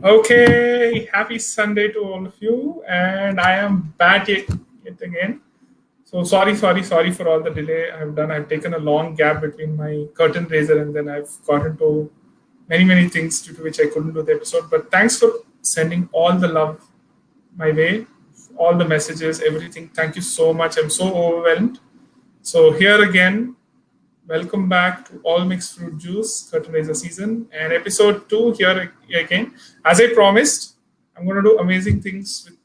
Okay, happy Sunday to all of you, and I am back yet again. So sorry for all the delay I've done. I've taken a long gap between my curtain raiser and then I've got into many things due to which I couldn't do the episode. But thanks for sending all the love my way, all the messages, everything. Thank you so much. I'm so overwhelmed. So here again, welcome back to All Mixed Fruit Juice Curtain Raiser season and episode 2 here again. As I promised, I'm going to do amazing things with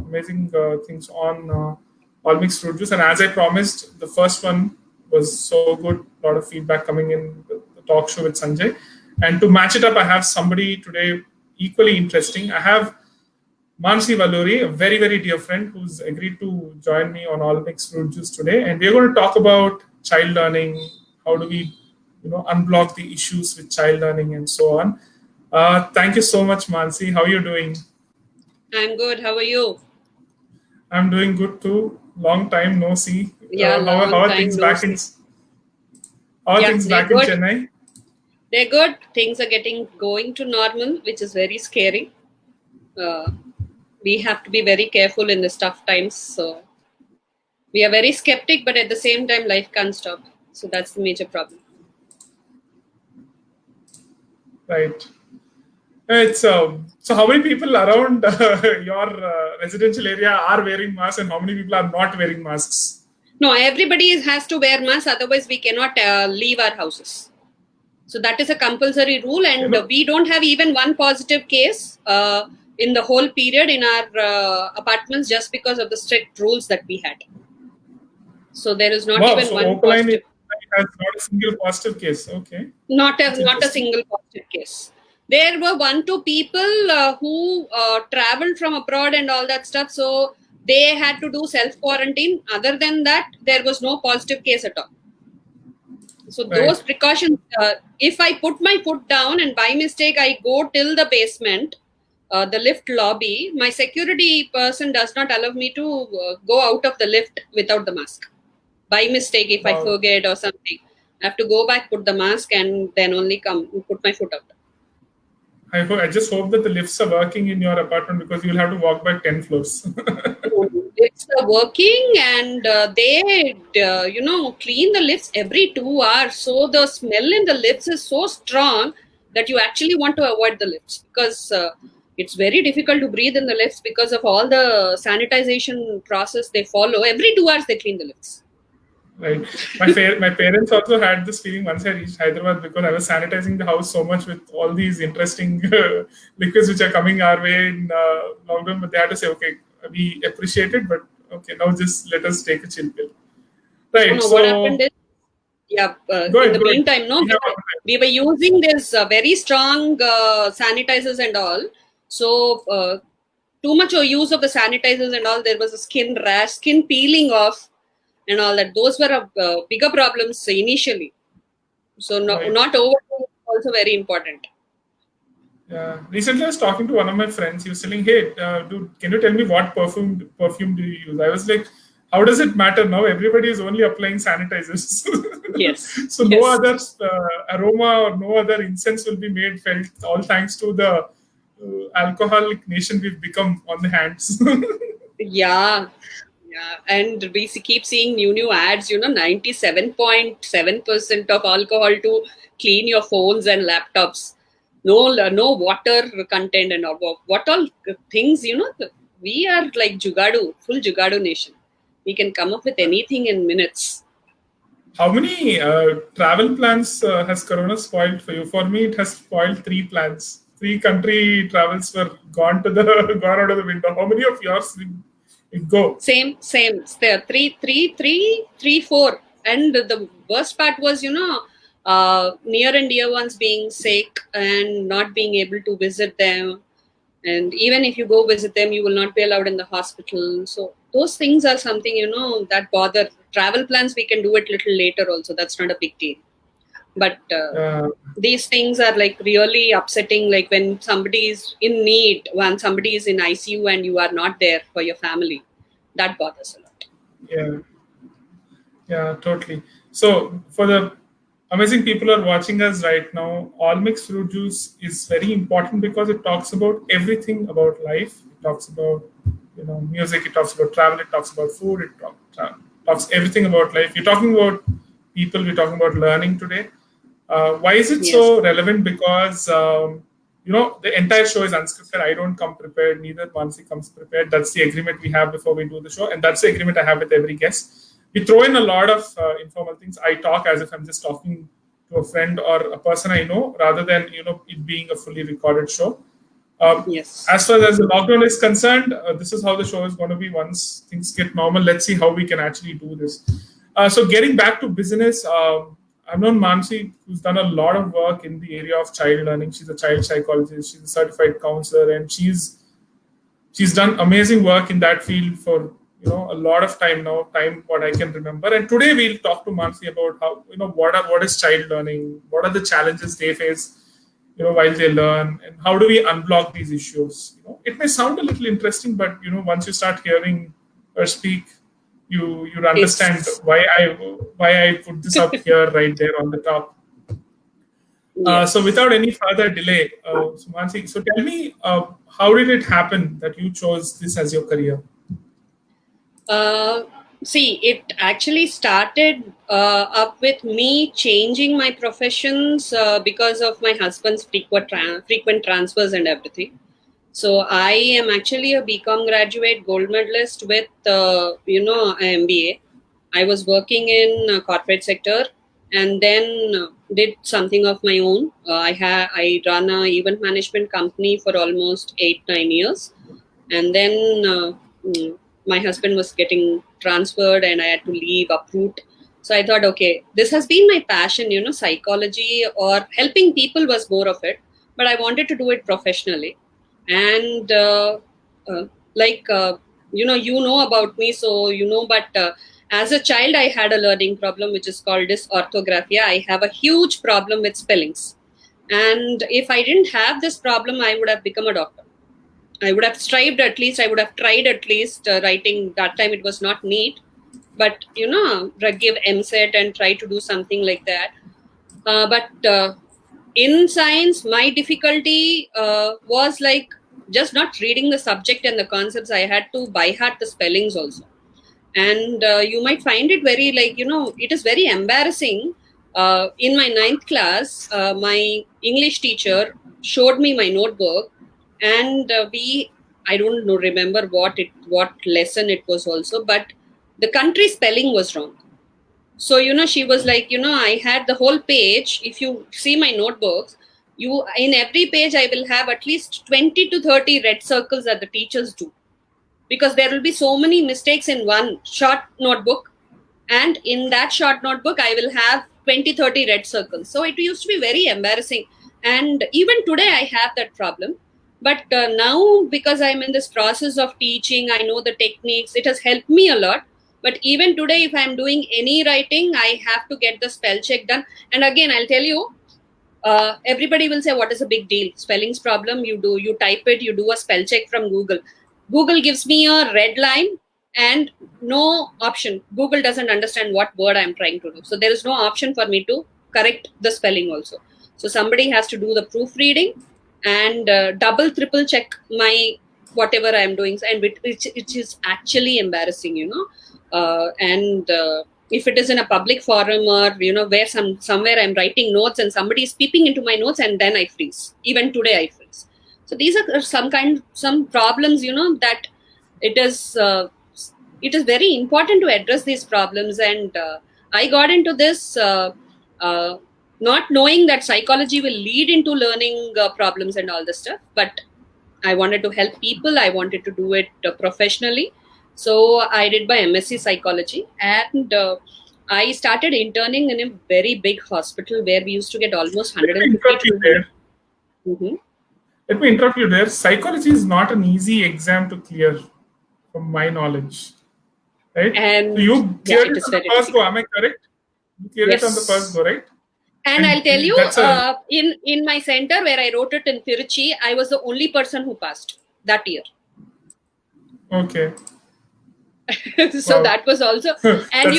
amazing things on All Mixed Fruit Juice. And as I promised, the first one was so good. A lot of feedback coming in the talk show with Sanjay. And to match it up, I have somebody today equally interesting. I have Manasi Valluri, a very dear friend who's agreed to join me on All Mixed Fruit Juice today. And we're going to talk about child learning. How do we, unblock the issues with child learning and so on. Thank you so much, Manasi. How are you doing? I'm good. How are you? I'm doing good too. Long time no see. Yeah, how are things back in Chennai? They're good. Things are going to normal, which is very scary. We have to be very careful in the tough times. So we are very skeptic, but at the same time, life can't stop. So that's the major problem. Right. It's so how many people around your residential area are wearing masks and how many people are not wearing masks? No, everybody has to wear masks. Otherwise, we cannot leave our houses. So that is a compulsory rule. And we don't have even one positive case in the whole period in our apartments just because of the strict rules that we had. So there is not even one positive. Has not a single positive case. Okay. Not a single positive case. There were 1-2 people who traveled from abroad and all that stuff. So they had to do self-quarantine. Other than that, there was no positive case at all. So those precautions, if I put my foot down and by mistake I go till the basement, the lift lobby, my security person does not allow me to go out of the lift without the mask. By mistake, if I forget or something, I have to go back, put the mask, and then only come and put my foot out. I just hope that the lifts are working in your apartment because you'll have to walk back 10 floors. Lifts are working and they, clean the lifts every 2 hours. So the smell in the lifts is so strong that you actually want to avoid the lifts because it's very difficult to breathe in the lifts because of all the sanitization process they follow. Every 2 hours they clean the lifts. Right. My parents also had this feeling once I reached Hyderabad because I was sanitizing the house so much with all these interesting liquids which are coming our way in lockdown. But they had to say, okay, we appreciate it, but okay, now just let us take a chill pill. Right. So what happened is, meantime, we were using this very strong sanitizers and all. So too much use of the sanitizers and all, there was a skin rash, skin peeling off. And all that, those were bigger problems initially. So not over also very important. Yeah. Recently, I was talking to one of my friends. He was saying, "Hey, dude, can you tell me what perfume do you use?" I was like, "How does it matter now? Everybody is only applying sanitizers." Yes. So no other aroma or no other incense will be felt. All thanks to the alcoholic nation we've become on the hands. Yeah, and we keep seeing new ads, 97.7% of alcohol to clean your phones and laptops. No water content and all. What all things, we are like full Jugadu nation. We can come up with anything in minutes. How many travel plans has Corona spoiled for you? For me, it has spoiled 3 plans. 3 country travels were gone out of the window. How many of yours go? Same. There 3, 4. And the worst part was, near and dear ones being sick and not being able to visit them. And even if you go visit them, you will not be allowed in the hospital. So those things are something, that bother. Travel plans, we can do it little later also. That's not a big deal. But these things are like really upsetting, like when somebody is in need, when somebody is in ICU and you are not there for your family. That bothers a lot. Yeah, totally. So for amazing people are watching us right now. All Mixed Fruit Juice is very important because it talks about everything about life. It talks about music. It talks about travel. It talks about food. It talks everything about life. We're talking about people. We're talking about learning today. Why is it Yes. so relevant? Because the entire show is unscripted. I don't come prepared. Neither Manasi comes prepared. That's the agreement we have before we do the show, and that's the agreement I have with every guest. We throw in a lot of informal things. I talk as if I'm just talking to a friend or a person I know, rather than it being a fully recorded show. Yes. As far as the lockdown is concerned, this is how the show is going to be once things get normal. Let's see how we can actually do this. So getting back to business, I've known Manasi, who's done a lot of work in the area of child learning. She's a child psychologist. She's a certified counselor, and she's done amazing work in that field for a lot of time now, time what I can remember. And today we'll talk to Manasi about how what is child learning, what are the challenges they face while they learn, and how do we unblock these issues. It may sound a little interesting, but once you start hearing her speak, you understand why I put this up here right there on the top. So without any further delay, Manasi, so tell me, how did it happen that you chose this as your career? See, it actually started up with me changing my professions because of my husband's frequent transfers and everything. So I am actually a BCom graduate, gold medalist with an MBA. I was working in corporate sector, and then did something of my own. I run a event management company for almost 8-9 years, and then my husband was getting transferred, and I had to leave, uproot. So I thought, okay, this has been my passion. Psychology or helping people was more of it, but I wanted to do it professionally. And about me, so but as a child I had a learning problem which is called dysorthographia. I have a huge problem with spellings, and if I didn't have this problem, I would have become a doctor. I would have strived at least, I would have tried at least writing. That time it was not neat, but give MSET and try to do something like that. But in science, my difficulty was like just not reading the subject and the concepts. I had to by heart the spellings also. And you might find it very it is very embarrassing. In my 9th class, my English teacher showed me my notebook, and I don't know, remember what lesson it was also, but the country spelling was wrong. So, she was like, I had the whole page. If you see my notebooks, in every page, I will have at least 20 to 30 red circles that the teachers do. Because there will be so many mistakes in one short notebook. And in that short notebook, I will have 20, 30 red circles. So it used to be very embarrassing. And even today, I have that problem. But now, because I'm in this process of teaching, I know the techniques. It has helped me a lot. But even today, if I'm doing any writing, I have to get the spell check done. And again, I'll tell you, everybody will say, what is a big deal? Spellings problem, you type it, you do a spell check from Google. Google gives me a red line and no option. Google doesn't understand what word I'm trying to do. So there is no option for me to correct the spelling also. So somebody has to do the proofreading and double, triple check my whatever I'm doing. And it is actually embarrassing, and if it is in a public forum or where somewhere I'm writing notes and somebody is peeping into my notes, and then I freeze. Even today I freeze. So these are some problems that it is very important to address these problems. And I got into this not knowing that psychology will lead into learning problems and all this stuff, but I wanted to help people. I wanted to do it professionally. So I did my MSc Psychology, and I started interning in a very big hospital where we used to get almost 150 to 200. Mm-hmm. Let me interrupt you there. Psychology is not an easy exam to clear, from my knowledge. Right? And so you cleared it on the first go, am I correct? You cleared it on the first go, right? And I'll tell you, in my center where I wrote it in Tiruchi, I was the only person who passed that year. Okay. So that was also, and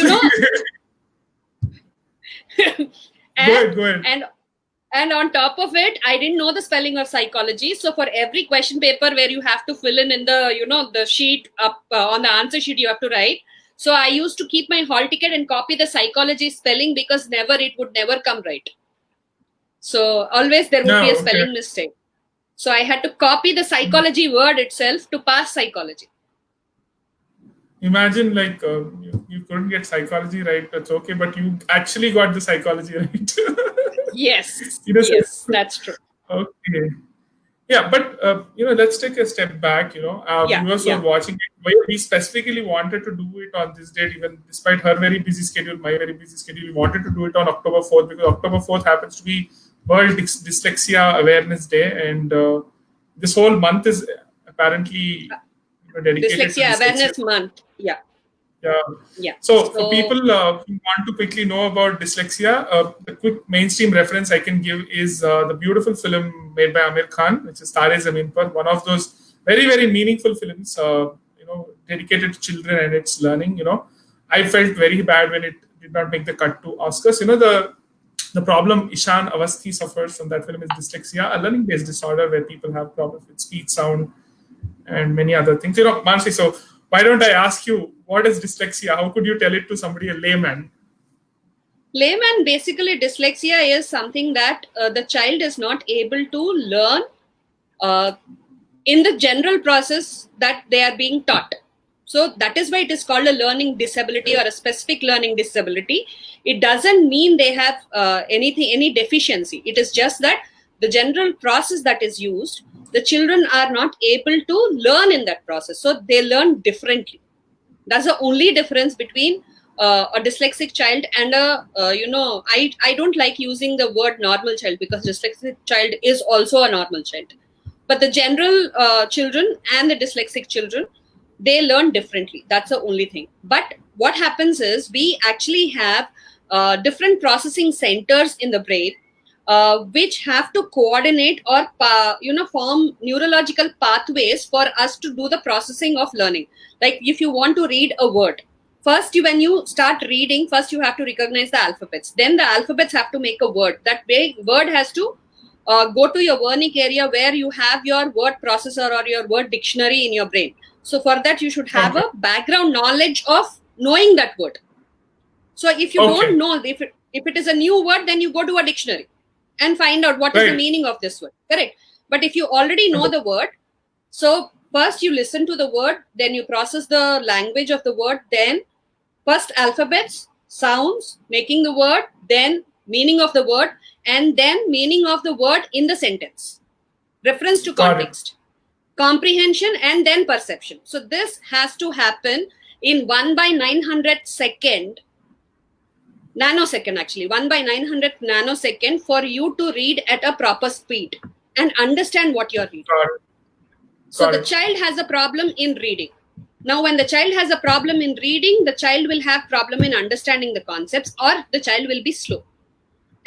Go ahead. And on top of it, I didn't know the spelling of psychology. So for every question paper where you have to fill in the, the sheet up on the answer sheet, you have to write. So I used to keep my hall ticket and copy the psychology spelling because it would never come right. So always there would be a spelling mistake. So I had to copy the psychology word itself to pass psychology. Imagine like you couldn't get psychology right, that's okay, but you actually got the psychology right. Yes, yes, that's true. Okay. Yeah, but let's take a step back. Viewers who are watching it, we specifically wanted to do it on this date, even despite her very busy schedule, my very busy schedule. We wanted to do it on October 4th because October 4th happens to be World Dyslexia Awareness Day, and this whole month is apparently dedicated Dyslexia to Awareness Month. Yeah. So for people who want to quickly know about dyslexia, the quick mainstream reference I can give is the beautiful film made by Amir Khan, which is Tare Zameen Par, one of those very, very meaningful films, dedicated to children and its learning. I felt very bad when it did not make the cut to Oscars. The problem Ishan Avasthi suffers from that film is dyslexia, a learning-based disorder where people have problems with speech, sound, and many other things. Manasi, so why don't I ask you, what is dyslexia? How could you tell it to somebody, a layman? Layman, basically, dyslexia is something that the child is not able to learn in the general process that they are being taught. So that is why it is called a learning disability or a specific learning disability. It doesn't mean they have any deficiency. It is just that the general process that is used, the children are not able to learn in that process. So they learn differently. That's the only difference between a dyslexic child and I don't like using the word normal child because dyslexic child is also a normal child. But the general children and the dyslexic children, they learn differently. That's the only thing. But what happens is we actually have different processing centers in the brain which have to coordinate or form neurological pathways for us to do the processing of learning. Like if you want to read a word, first when you start reading, first you have to recognize the alphabets. Then the alphabets have to make a word. That word has to go to your Wernicke area where you have your word processor or your word dictionary in your brain. So for that you should have a background knowledge of knowing that word. So if you don't know, if it is a new word, then you go to a dictionary and find out what is the meaning of this word. Correct. But if you already know the word, so first you listen to the word, then you process the language of the word, then first alphabets, sounds, making the word, then meaning of the word, and then meaning of the word in the sentence. Reference to context, comprehension, and then perception. So this has to happen in 1/900 second, nanosecond actually, 1/900 nanosecond for you to read at a proper speed and understand what you're reading. So the child has a problem in reading. Now, when the child has a problem in reading, the child will have problem in understanding the concepts, or the child will be slow.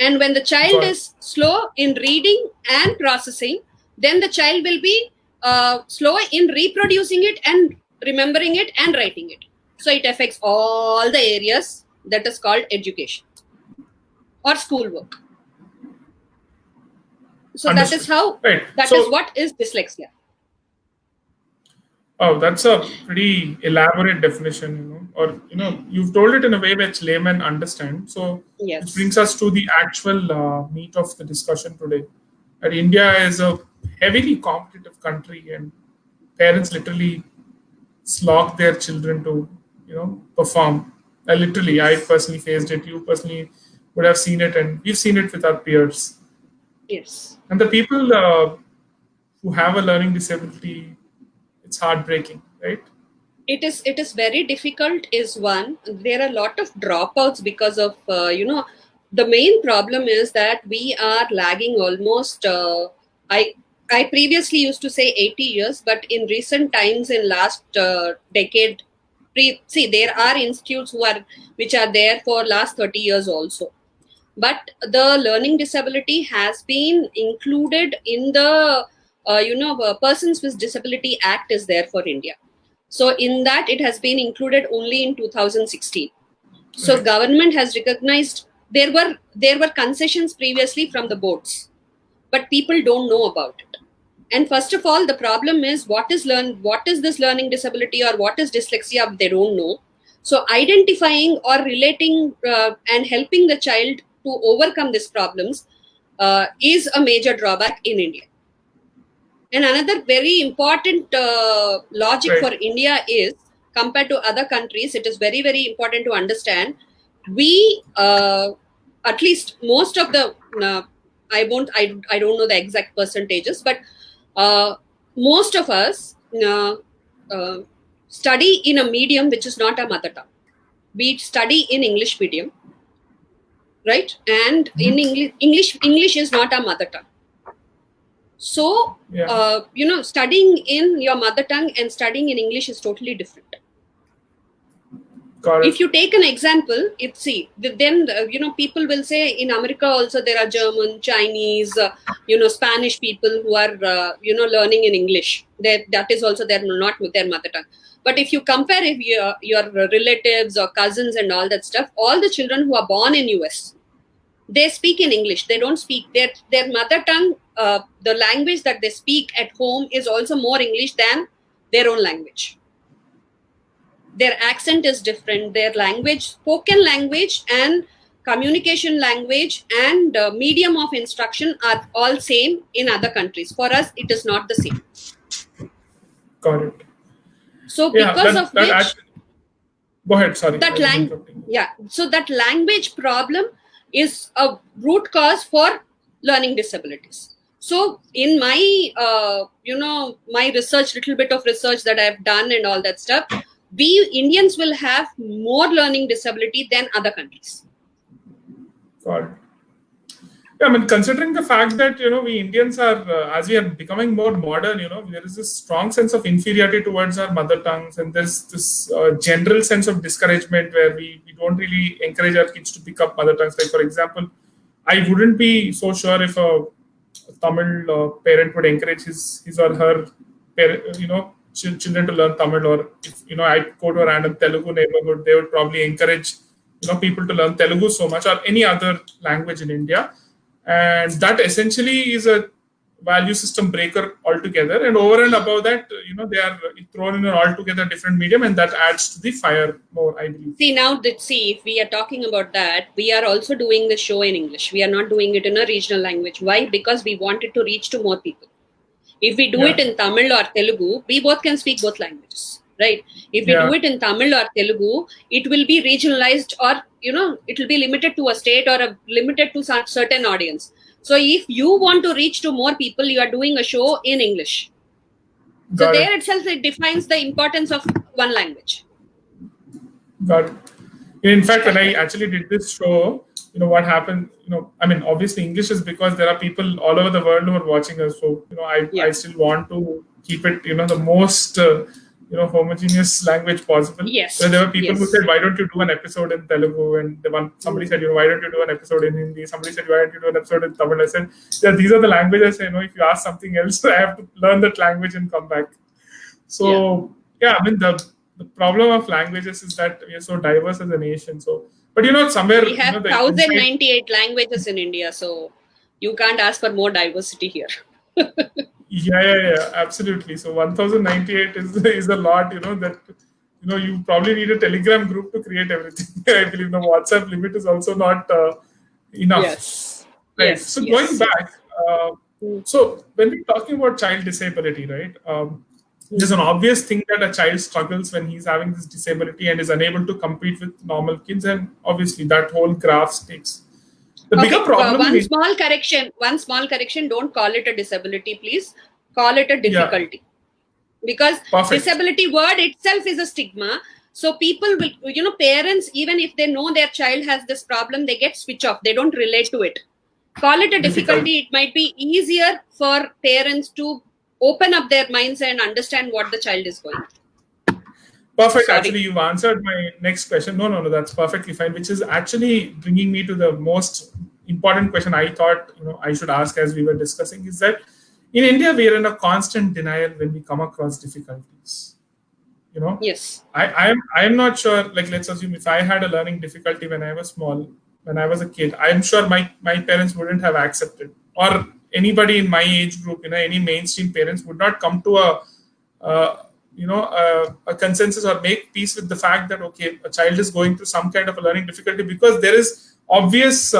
And when the child is slow in reading and processing, then the child will be slow in reproducing it and remembering it and writing it. So it affects all the areas that is called education or schoolwork. So that is how, that is what is dyslexia. Oh, that's a pretty elaborate definition, or, you've told it in a way which laymen understand. So which brings us to the actual meat of the discussion today. That India is a heavily competitive country and parents literally slog their children to, perform. I personally faced it. You personally would have seen it, and we've seen it with our peers. Yes. And the people who have a learning disability, it's heartbreaking, right? It is very difficult is one. There are a lot of dropouts because of, the main problem is that we are lagging almost, I previously used to say 80 years, but in recent times, in last decade, there are institutes which are there for last 30 years also. But the learning disability has been included in the, Persons with Disability Act is there for India. So in that, it has been included only in 2016. So government has recognized there were concessions previously from the boards, but people don't know about it. And first of all, the problem is what is this learning disability or what is dyslexia? They don't know. So identifying or relating and helping the child to overcome these problems is a major drawback in India. And another very important logic for India is, compared to other countries, it is very, very important to understand. We, at least most of the, I don't know the exact percentages, but most of us study in a medium which is not our mother tongue. We study in English medium, right? And in English is not our mother tongue. So, studying in your mother tongue and studying in English is totally different. If you take an example, then people will say in America also there are German, Chinese, Spanish people who are learning in English. That is also not their mother tongue. But if you compare your relatives or cousins and all that stuff, all the children who are born in US, they speak in English. They don't speak their mother tongue. The language that they speak at home is also more English than their own language. Their accent is different. Their language, spoken language and communication language and medium of instruction are all same in other countries. For us, it is not the same. Got it. So because of which... Go ahead, sorry. So that language problem is a root cause for learning disabilities. So in my, my research, little bit of research that I've done and all that stuff, we Indians will have more learning disability than other countries. Got it. Yeah, I mean, considering the fact that, we Indians are, as we are becoming more modern, there is this strong sense of inferiority towards our mother tongues. And there's this general sense of discouragement where we don't really encourage our kids to pick up mother tongues. Like, for example, I wouldn't be so sure if a Tamil parent would encourage his or her children to learn Tamil, or if I go to a random Telugu neighborhood, they would probably encourage people to learn Telugu so much, or any other language in India, and that essentially is a value system breaker altogether. And over and above that, they are thrown in an altogether different medium, and that adds to the fire more, I believe. If we are talking about that, we are also doing the show in English. We are not doing it in a regional language. Why? Because we wanted to reach to more people. If we do it in Tamil or Telugu, we both can speak both languages, right? If we do it in Tamil or Telugu, it will be regionalized, or, it will be limited to a state or limited to some certain audience. So if you want to reach to more people, you are doing a show in English. So there itself, it defines the importance of one language. Got it. In fact, when I actually did this show, what happened, obviously English is because there are people all over the world who are watching us. So, I still want to keep it, the most, homogeneous language possible. Yes. So there were people who said, why don't you do an episode in Telugu? And somebody said, why don't you do an episode in Hindi? Somebody said, why don't you do an episode in Tamil? I said, these are the languages, if you ask something else, I have to learn that language and come back. So, the problem of languages is that we are so diverse as a nation. So, but somewhere we have 1098 languages in India, so you can't ask for more diversity here. Yeah, absolutely. So 1098 is a lot. That you probably need a Telegram group to create everything. I believe the WhatsApp limit is also not enough. Yes. Right. Yes. So going back, so when we're talking about child disability, right? There's an obvious thing that a child struggles when he's having this disability and is unable to compete with normal kids, and obviously that whole graph sticks. The bigger problem. One small correction. Don't call it a disability, please. Call it a difficulty, because disability word itself is a stigma. So people will, parents, even if they know their child has this problem, they get switch off. They don't relate to it. Call it a difficulty. It might be easier for parents to open up their minds and understand what the child is going through. Perfect. Sorry. Actually, you've answered my next question. No, that's perfectly fine. Which is actually bringing me to the most important question I thought I should ask as we were discussing, is that in India we are in a constant denial when we come across difficulties. Yes. I am not sure. Like, let's assume if I had a learning difficulty when I was small, when I was a kid, I'm sure my parents wouldn't have accepted, or anybody in my age group, any mainstream parents would not come to a consensus or make peace with the fact that, okay, a child is going through some kind of a learning difficulty because there is obvious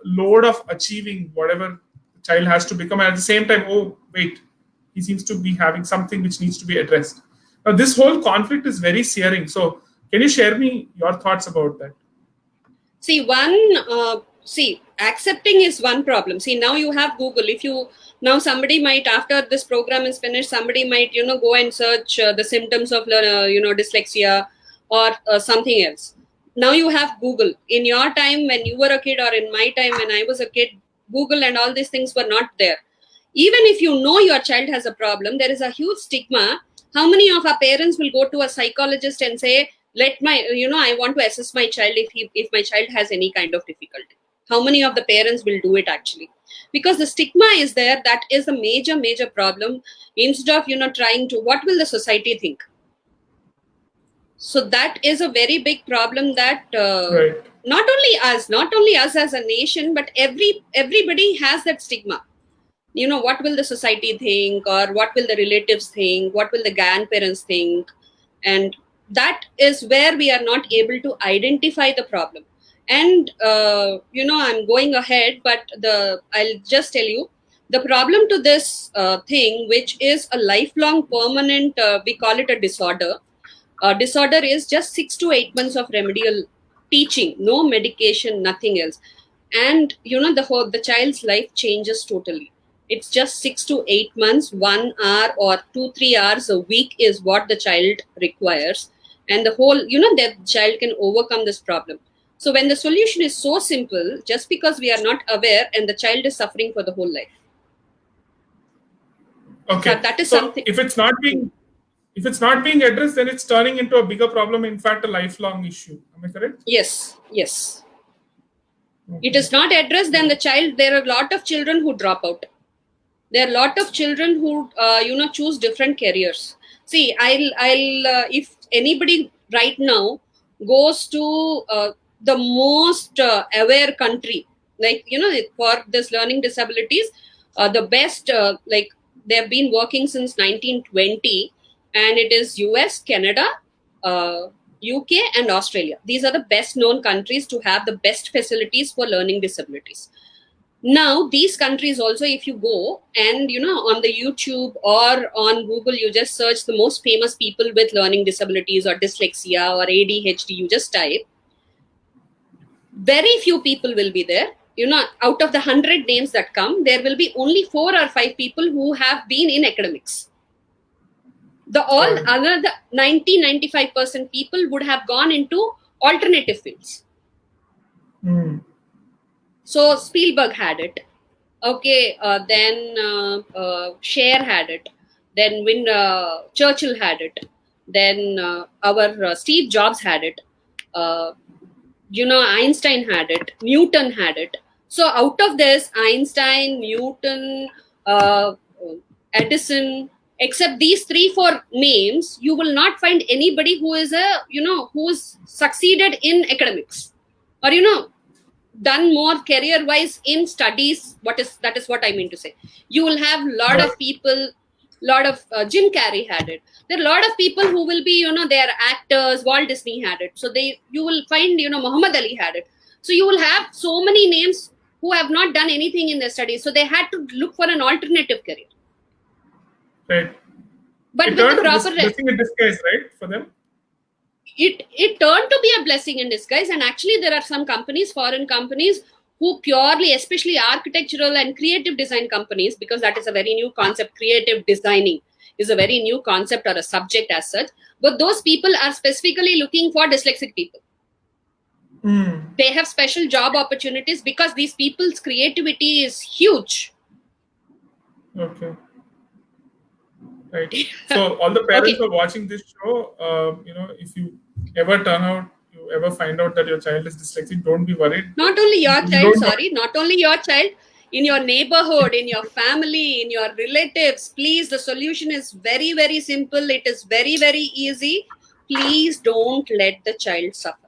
load of achieving whatever the child has to become, and at the same time, oh wait, he seems to be having something which needs to be addressed. Now this whole conflict is very searing. So can you share me your thoughts about that? Accepting is one problem. See, now you have Google. Now somebody might, after this program is finished, somebody might, go and search the symptoms of, dyslexia or something else. Now you have Google. In your time when you were a kid, or in my time when I was a kid, Google and all these things were not there. Even if you know your child has a problem, there is a huge stigma. How many of our parents will go to a psychologist and say, I want to assess my child if my child has any kind of difficulty? How many of the parents will do it actually? Because the stigma is there. That is a major problem. Instead of, trying to, what will the society think? So that is a very big problem that Right. not only us as a nation, but everybody has that stigma. What will the society think, or what will the relatives think? What will the grandparents think? And that is where we are not able to identify the problem. And, I'm going ahead, but I'll just tell you, the problem to this thing, which is a lifelong permanent, we call it a disorder. Disorder is just 6 to 8 months of remedial teaching, no medication, nothing else. And, the child's life changes totally. It's just 6 to 8 months, 1 hour or 2-3 hours a week is what the child requires. And the whole, the child can overcome this problem. So when the solution is so simple, just because we are not aware, and the child is suffering for the whole life. Okay. That is so something. If it's not being addressed, then it's turning into a bigger problem. In fact, a lifelong issue. Am I correct? Yes. Okay. It is not addressed, then the child, there are a lot of children who drop out. There are a lot of children who, choose different careers. See, if anybody right now goes to the most aware country, like, for this learning disabilities, the best, they have been working since 1920, and it is US, Canada, UK and Australia. These are the best known countries to have the best facilities for learning disabilities. Now, these countries also, if you go and, on the YouTube or on Google, you just search the most famous people with learning disabilities or dyslexia or ADHD, you just type. Very few people will be there. Out of the 100 names that come, there will be only 4 or 5 people who have been in academics. The 90-95% people would have gone into alternative fields. So Spielberg had it. Okay, then Cher had it. Then Churchill had it. Then our Steve Jobs had it. Einstein had it. Newton had it. So out of this, Einstein, Newton, Edison, except these 3-4 names, you will not find anybody who is who's succeeded in academics, or done more career wise in studies. That is what I mean to say. You will have a lot of people, Jim Carrey had it. There are a lot of people who will be, they are actors. Walt Disney had it. So you will find, Muhammad Ali had it. So you will have so many names who have not done anything in their studies. So they had to look for an alternative career. Right. But it with the proper blessing in disguise, right, for them? It turned to be a blessing in disguise. And actually, there are some companies, foreign companies, who purely, especially architectural and creative design companies, because that is a very new concept. Creative designing is a very new concept or a subject as such. But those people are specifically looking for dyslexic people. They have special job opportunities because these people's creativity is huge. Okay. Right. So all the parents who are watching this show, if you ever find out that your child is dyslexic, don't be worried. Not only your child, not only your child, in your neighborhood, in your family, in your relatives, please, the solution is very, very simple. It is very, very easy. Please don't let the child suffer.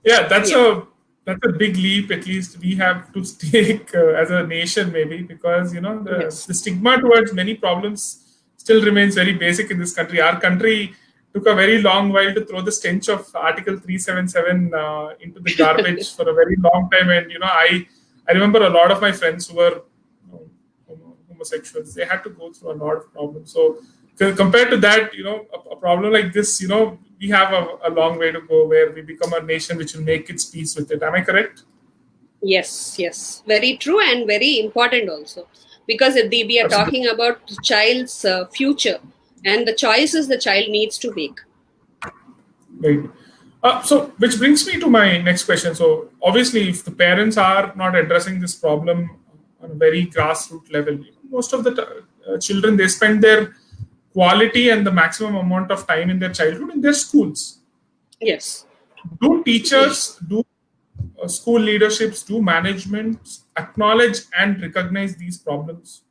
Yeah, that's Yeah. a big leap. At least we have to take as a nation, maybe, because Yes. the stigma towards many problems still remains very basic in this country. Our country took a very long while to throw the stench of Article 377 into the garbage for a very long time, and I remember a lot of my friends who were homosexuals. They had to go through a lot of problems. So compared to that, a problem like this, we have a long way to go where we become a nation which will make its peace with it. Am I correct? Yes, yes, very true and very important also, because we are Absolutely. talking about the child's future and the choices the child needs to make. Right. So, which brings me to my next question. So, obviously, if the parents are not addressing this problem on a very grassroots level, most of the children, they spend their quality and the maximum amount of time in their childhood in their schools. Yes. Do teachers, do school leaderships, do management acknowledge and recognize these problems?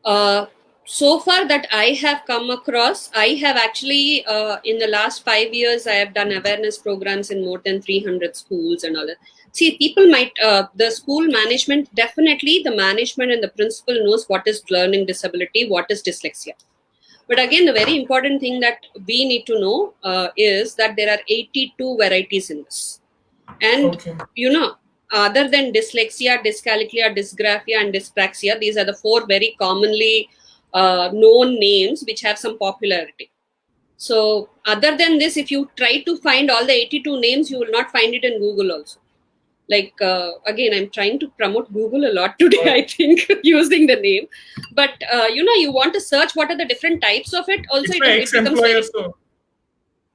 Uh, so far that I have come across, I have actually, in the last 5 years, I have done awareness programs in more than 300 schools and all that. See, people might, the school management, definitely the management and the principal knows what is learning disability, what is dyslexia. But again, the very important thing that we need to know is that there are 82 varieties in this. And, Okay. other than dyslexia, dyscalculia, dysgraphia, and dyspraxia, these are the four very commonly known names which have some popularity. So, other than this, if you try to find all the 82 names, you will not find it in Google also. Like, again, I'm trying to promote Google a lot today, I think, using the name. But, you want to search what are the different types of it. Also, It's my it becomes ex-employer, very... so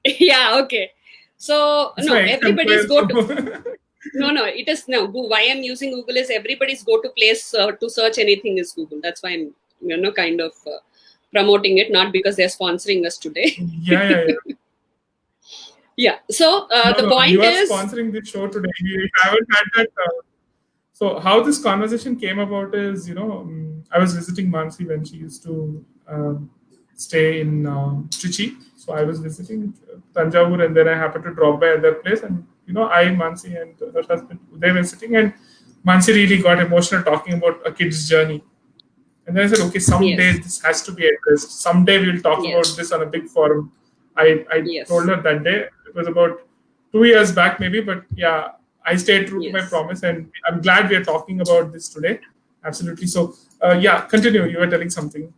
Yeah, okay. So, it's no, my ex-employer, everybody's go to... so No, it is no. Why I'm using Google is everybody's go-to place to search anything is Google. That's why I'm, kind of promoting it, not because they're sponsoring us today. yeah. Yeah. So No, the no, you point are is, sponsoring this show today. We haven't had that. So how this conversation came about is, I was visiting Manasi when she used to stay in Trichy. So I was visiting Tanjavur, and then I happened to drop by at their place, and Mansi and her husband, they were sitting, and Mansi really got emotional talking about a kid's journey. And then I said, okay, someday yes, this has to be addressed. Someday we'll talk about yes, this on a big forum. I told yes, her that day. It was about 2 years back, maybe, but yeah, I stayed true to my yes. promise, and I'm glad we are talking about this today. Absolutely. So, yeah, continue. You were telling something.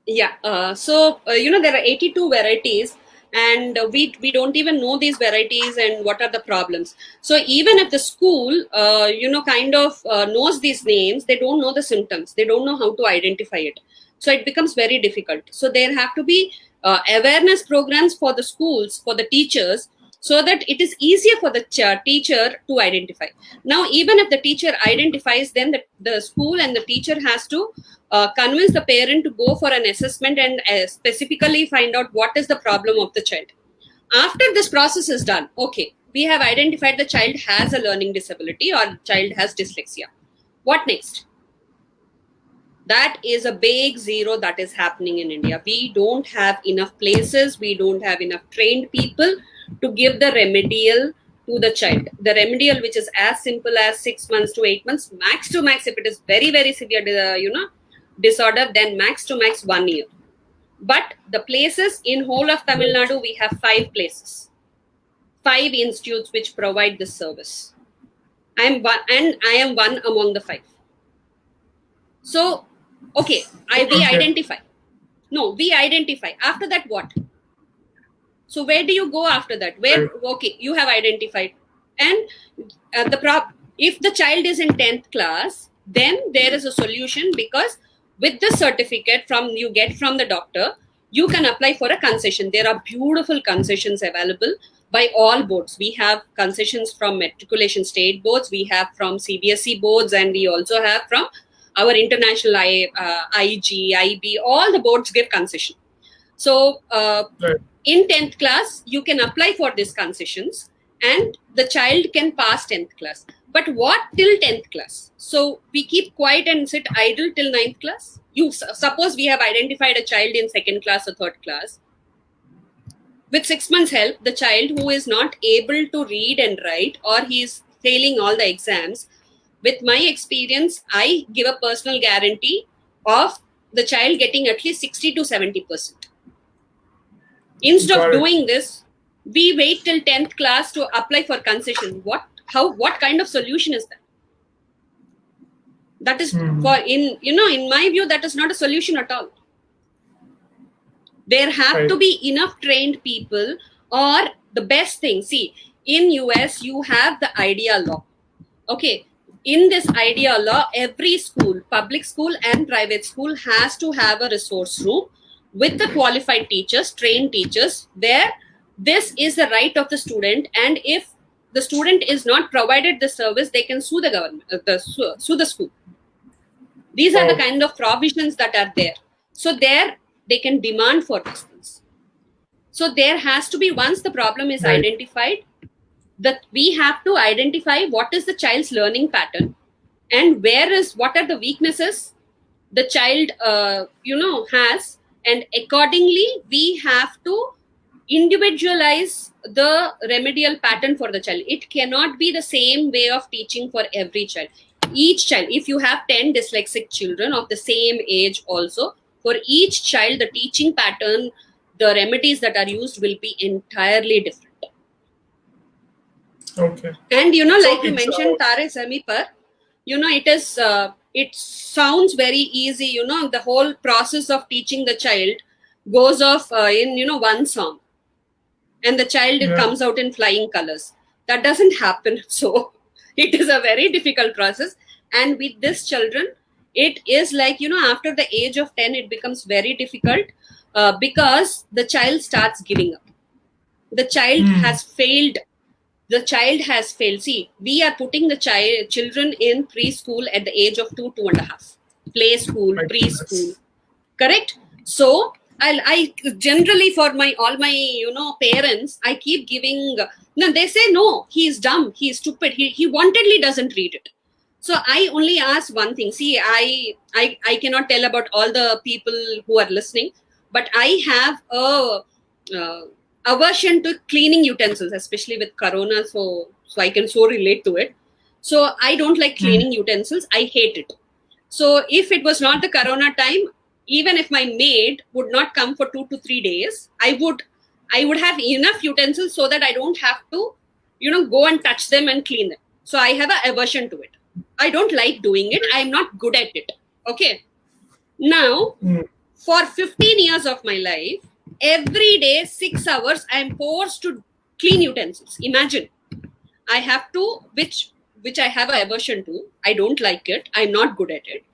Yeah. So there are 82 varieties, and we don't even know these varieties and what are the problems. So even if the school kind of knows these names, they don't know the symptoms. They don't know how to identify it. So it becomes very difficult. So there have to be awareness programs for the schools, for the teachers, so that it is easier for the teacher to identify. Now, even if the teacher identifies, then the school and the teacher has to convince the parent to go for an assessment and specifically find out what is the problem of the child. After this process is done, okay, we have identified the child has a learning disability or child has dyslexia. What next? That is a big zero that is happening in India. We don't have enough places, we don't have enough trained people to give the remedial to the child. The remedial, which is as simple as 6 months to 8 months, max to max, if it is very, very severe, disorder, then max to max 1 year. But the places in whole of Tamil Nadu, we have 5 places, 5 institutes which provide this service. I am one among the 5. So, okay, we Okay. identify. No, we identify. After that, what? So where do you go after that? Where, okay, you have identified. And if the child is in 10th class, then there is a solution, because with the certificate you get from the doctor, you can apply for a concession. There are beautiful concessions available by all boards. We have concessions from matriculation state boards, we have from CBSE boards, and we also have from our international IG, IB, all the boards give concession. So in 10th class, you can apply for these concessions and the child can pass 10th class. But what till 10th class? So we keep quiet and sit idle till 9th class. Suppose we have identified a child in 2nd class or 3rd class. with 6 months help, the child who is not able to read and write, or he's failing all the exams, with my experience, I give a personal guarantee of the child getting at least 60 to 70%. Instead of doing this, we wait till 10th class to apply for concession. What kind of solution is that? That is in my view, that is not a solution at all. There have to be enough trained people, or the best thing, see, in US, you have the idea law. Okay. In this idea law, every school, public school and private school, has to have a resource room with the qualified teachers, trained teachers, where this is the right of the student. And if the student is not provided the service, they can sue the government, sue the school. These are the kind of provisions that are there. So there they can demand for these things. So there has to be, once the problem is identified, that we have to identify what is the child's learning pattern and what are the weaknesses the child has, and accordingly we have to individualize the remedial pattern for the child. It cannot be the same way of teaching for every child. Each child, if you have 10 dyslexic children of the same age also, for each child the teaching pattern, the remedies that are used will be entirely different. Okay. And like you mentioned, Tare Samipar, it sounds very easy. The whole process of teaching the child goes off in one song, and the child comes out in flying colors. That doesn't happen. So it is a very difficult process. And with these children, it is like, after the age of 10, it becomes very difficult because the child starts giving up. The child has failed. The child has failed. See, we are putting the children in preschool at the age of 2.5. Play school, preschool. Correct? So, I generally, for all my parents, I keep giving. No, they say no. He is dumb. He is stupid. He wantedly doesn't read it. So I only ask one thing. See, I cannot tell about all the people who are listening, but I have a aversion to cleaning utensils, especially with Corona. So I can so relate to it. So I don't like cleaning utensils. I hate it. So if it was not the Corona time, even if my maid would not come for 2 to 3 days, I would have enough utensils so that I don't have to, go and touch them and clean them. So I have an aversion to it. I don't like doing it. I'm not good at it. Okay. Now, for 15 years of my life, every day, 6 hours, I am forced to clean utensils. Imagine. I have to, which I have an aversion to. I don't like it. I'm not good at it.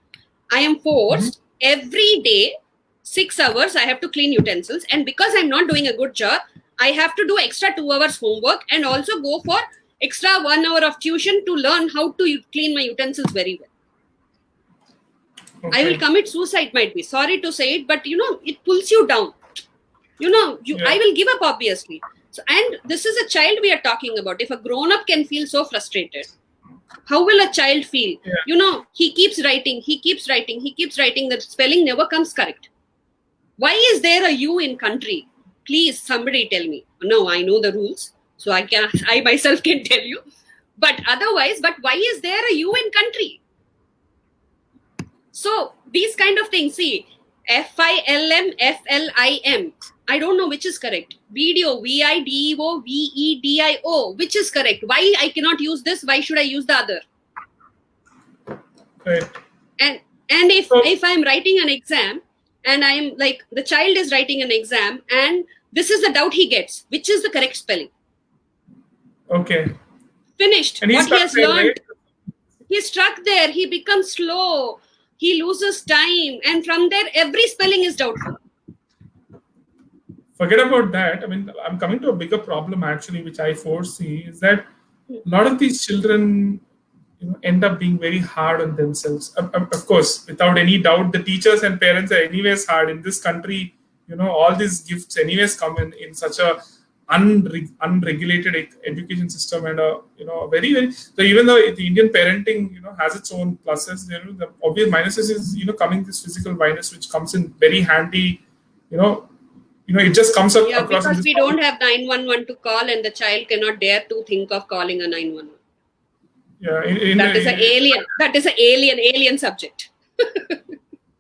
I am forced every day, 6 hours, I have to clean utensils. And because I'm not doing a good job, I have to do extra 2 hours homework and also go for extra 1 hour of tuition to learn how to clean my utensils very well. Okay. I will commit suicide, might be. Sorry to say it, but it pulls you down. I will give up, obviously. So, and this is a child we are talking about. If a grown-up can feel so frustrated, how will a child feel? Yeah. He keeps writing. The spelling never comes correct. Why is there a U in country? Please, somebody tell me. No, I know the rules. So I myself can tell you. But why is there a U in country? So these kind of things, see, FILM, FLIM. I don't know which is correct. Video, VIDEO, VEDIO. Which is correct? Why I cannot use this? Why should I use the other? Right. And if I'm writing an exam and I'm like, the child is writing an exam and this is the doubt he gets, which is the correct spelling? Okay. Finished. What he has learned. Right? He's stuck there. He becomes slow. He loses time. And from there, every spelling is doubtful. Forget about that. I mean, I'm coming to a bigger problem actually, which I foresee, is that a lot of these children end up being very hard on themselves. Of course, without any doubt, the teachers and parents are anyways hard. In this country, all these gifts anyways come in such a unregulated education system, and very, very, so even though the Indian parenting has its own pluses, the obvious minuses is coming this physical violence, which comes in very handy. it just comes up Yeah, across in because this we form. don't have 911 to call, and the child cannot dare to think of calling a 911. Yeah, That is an alien. That is an alien subject.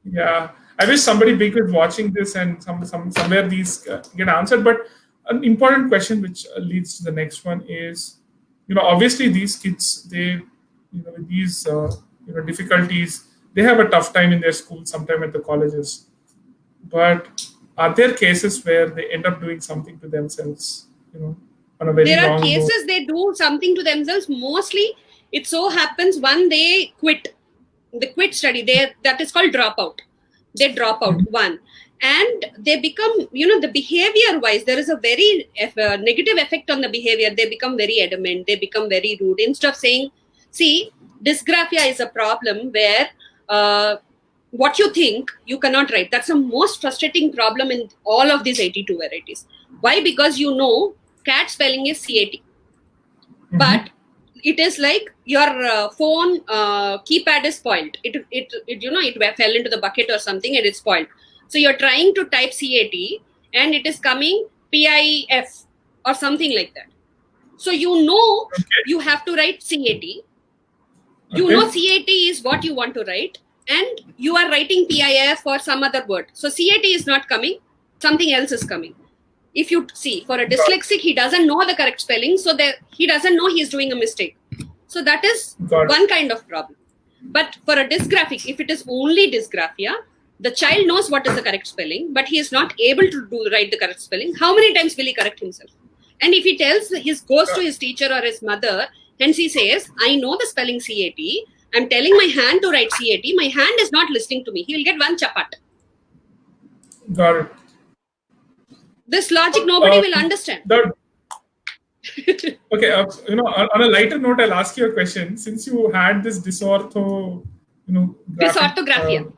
yeah. I wish somebody big was watching this and somewhere these get answered. But an important question which leads to the next one is, obviously these kids, they, with these, difficulties, they have a tough time in their school, sometime at the colleges. But are there cases where they end up doing something to themselves, on a very There are long note? cases they do something to themselves. Mostly, it so happens when they quit. The quit study, that is called dropout. They drop out, one, and they become, the behavior wise, there is a very negative effect on the behavior. They become very adamant, they become very rude. Instead of saying, see, dysgraphia is a problem where what you think you cannot write. That's the most frustrating problem in all of these 82 varieties. Why? Because cat spelling is CAT, but it is like your phone keypad is spoiled. It fell into the bucket or something and it's spoiled. So you're trying to type CAT and it is coming PIF or something like that. So you have to write CAT. CAT is what you want to write, and you are writing PIF or some other word. So CAT is not coming, something else is coming. If you see, for a dyslexic, he doesn't know the correct spelling, so he doesn't know he's doing a mistake. So that is one kind of problem. But for a dysgraphic, if it is only dysgraphia, the child knows what is the correct spelling, but he is not able to write the correct spelling. How many times will he correct himself? And if he goes to his teacher or his mother, and he says, I know the spelling CAT, I'm telling my hand to write CAT, my hand is not listening to me. He will get one chapat. Got it. This logic nobody will understand. Okay, on a lighter note, I'll ask you a question. Since you had this dysorthographia.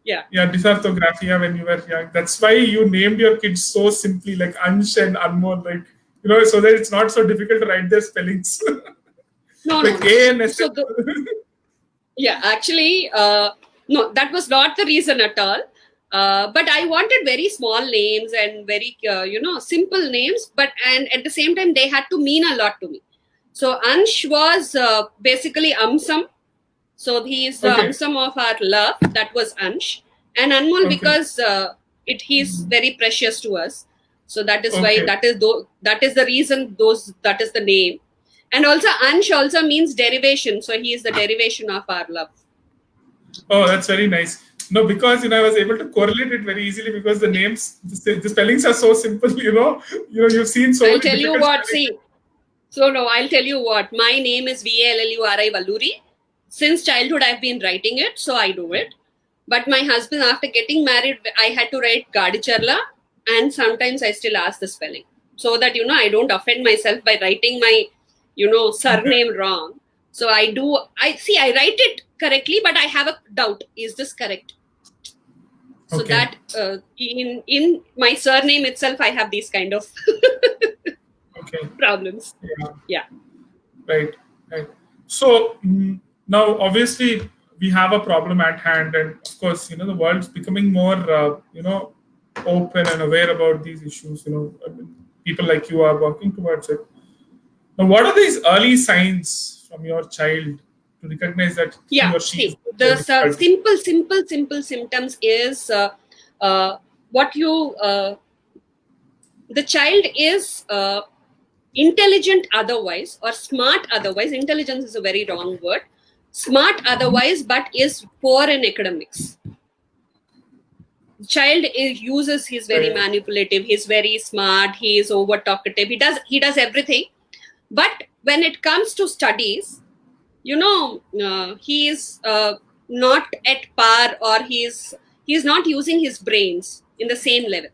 Yeah, dysorthographia when you were young. That's why you named your kids so simply, like Ansh and Anmol, like, so that it's not so difficult to write their spellings. No. So actually, no, that was not the reason at all. But I wanted very small names and very, simple names. And at the same time, they had to mean a lot to me. So Ansh was basically Amsam. So he is the Amsam of our love. That was Ansh. And Anmol because he's very precious to us. So that is why that is the reason that is the name. And also Ansh also means derivation. So he is the derivation of our love. Oh, that's very nice. No, because I was able to correlate it very easily because the names, the spellings are so simple. You've seen so. I'll tell you what. I'll tell you what. My name is Valluri Valluri. Since childhood, I've been writing it, so I do it. But my husband, after getting married, I had to write Gadicharla, and sometimes I still ask the spelling so that I don't offend myself by writing my surname wrong. So I write it correctly, but I have a doubt. Is this correct? So that in my surname itself, I have these kind of problems. Yeah. Right. So now, obviously, we have a problem at hand, and of course, the world's becoming more, open and aware about these issues. People like you are working towards it. Now, what are these early signs from your child to recognize that he or she? The simple symptoms is the child is intelligent otherwise or smart otherwise. Intelligence is a very wrong word. Smart otherwise, but is poor in academics. The child he's very manipulative. He's very smart. He is over talkative. He does everything. But when it comes to studies, he is not at par, or he's not using his brains in the same level.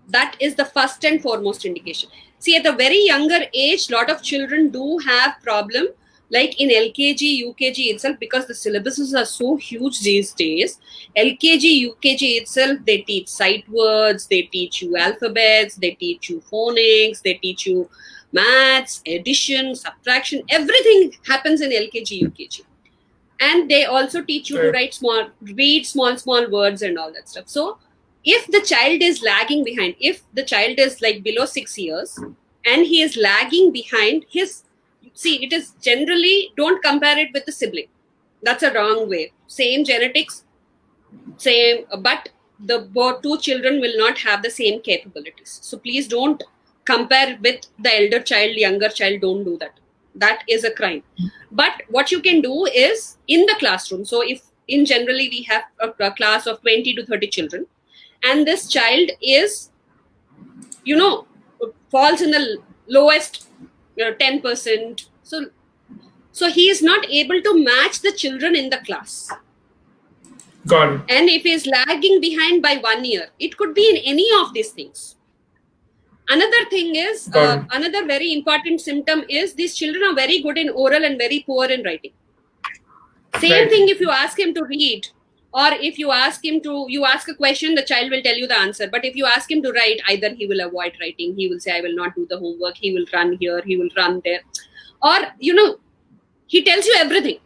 That is the first and foremost indication. See, at a very younger age, a lot of children do have problem, like in LKG, UKG itself, because the syllabuses are so huge these days. LKG, UKG itself, they teach sight words, they teach you alphabets, they teach you phonics, they teach you maths, addition, subtraction, everything happens in LKG, UKG. And they also teach you to read small words and all that stuff. So if the child is lagging behind, if the child is like below 6 years and he is lagging behind his, see, it is generally, don't compare it with the sibling. That's a wrong way. Same genetics, same, but the two children will not have the same capabilities. So please don't compare with the elder child, younger child. Don't do that. That is a crime. But what you can do is in the classroom. So if in generally we have a class of 20 to 30 children, and this child is, falls in the lowest 10%. So he is not able to match the children in the class. Got it. And if he is lagging behind by 1 year, it could be in any of these things. Another thing is, another very important symptom is these children are very good in oral and very poor in writing. Same thing if you ask him to read, or if you ask him to, you ask a question, the child will tell you the answer. But if you ask him to write, either he will avoid writing, he will say, I will not do the homework, he will run here, he will run there. Or, he tells you everything.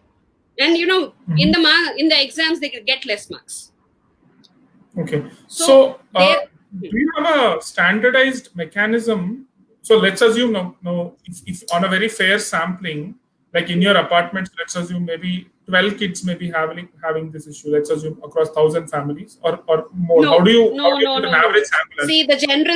And, in the exams, they get less marks. Okay. So do you have a standardized mechanism? So let's assume, if on a very fair sampling, like in your apartments, let's assume maybe 12 kids may be having this issue. Let's assume across 1,000 families or more. No, how do you no, an average sample?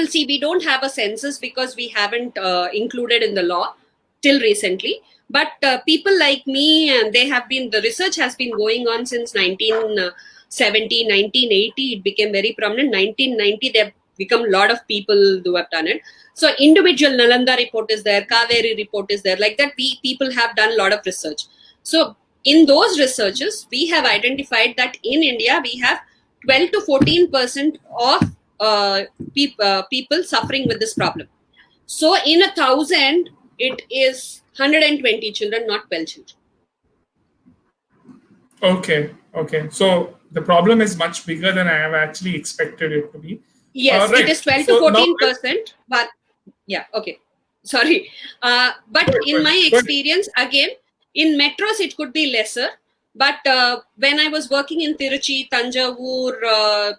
See, we don't have a census because we haven't included in the law till recently. But people like me, and the research has been going on since 1970, 1980. It became very prominent. 1990, there have become a lot of people who have done it. So individual Nalanda report is there, Kaveri report is there. Like that, people have done a lot of research. So in those researches, we have identified that in India, we have 12 to 14% of people suffering with this problem. So in 1,000, it is 120 children, not 12 children. Okay. So the problem is much bigger than I have actually expected it to be. Yes, right. It is 12 to 14%. But yeah, okay. Sorry. But in my experience, again, in metros, it could be lesser. But when I was working in Tiruchi, Tanjavur,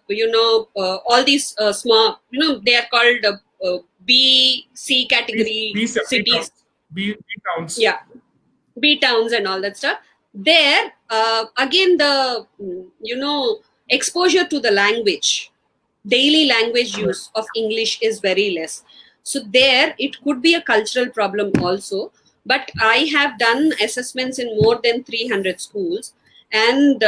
all these small, they are called B, C category cities. B towns. Yeah, B towns and all that stuff. There, again, the, exposure to the language, daily language use of English is very less. So there, it could be a cultural problem also. But I have done assessments in more than 300 schools. And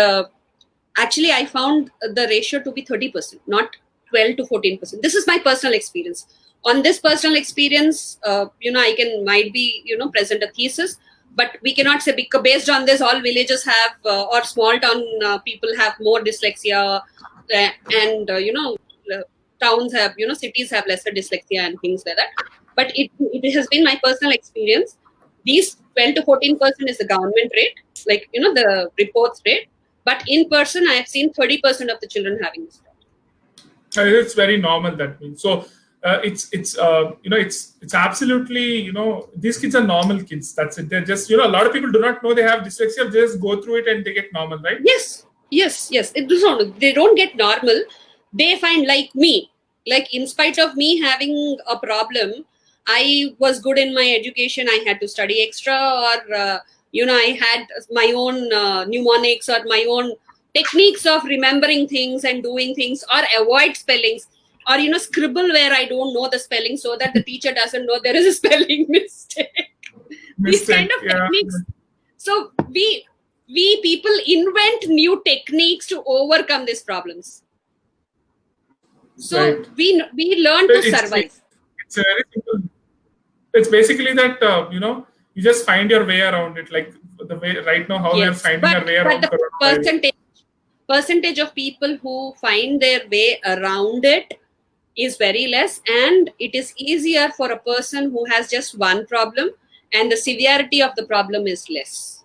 actually, I found the ratio to be 30%, not 12 to 14%. This is my personal experience. On this personal experience, I might be, present a thesis, but we cannot say because based on this, all villages have or small town people have more dyslexia, and towns have, cities have lesser dyslexia and things like that. But it has been my personal experience. These 12 to 14% is the government rate, like the reports rate. But in person, I have seen 30% of the children having this problem. It's very normal, that means. So it's absolutely, these kids are normal kids. That's it. They're just, a lot of people do not know they have dyslexia. They just go through it and they get normal, right? Yes. They don't get normal. They find like me, like in spite of me having a problem, I was good in my education. I had to study extra, or, I had my own mnemonics or my own techniques of remembering things and doing things, or avoid spellings. Or, scribble where I don't know the spelling so that the teacher doesn't know there is a spelling mistake. These kind of techniques. So we people invent new techniques to overcome these problems. So we learn to survive. It's very simple. It's basically that, you just find your way around it. Like the way right now, how we are finding our way around. But the percentage of people who find their way around it is very less, and it is easier for a person who has just one problem and the severity of the problem is less.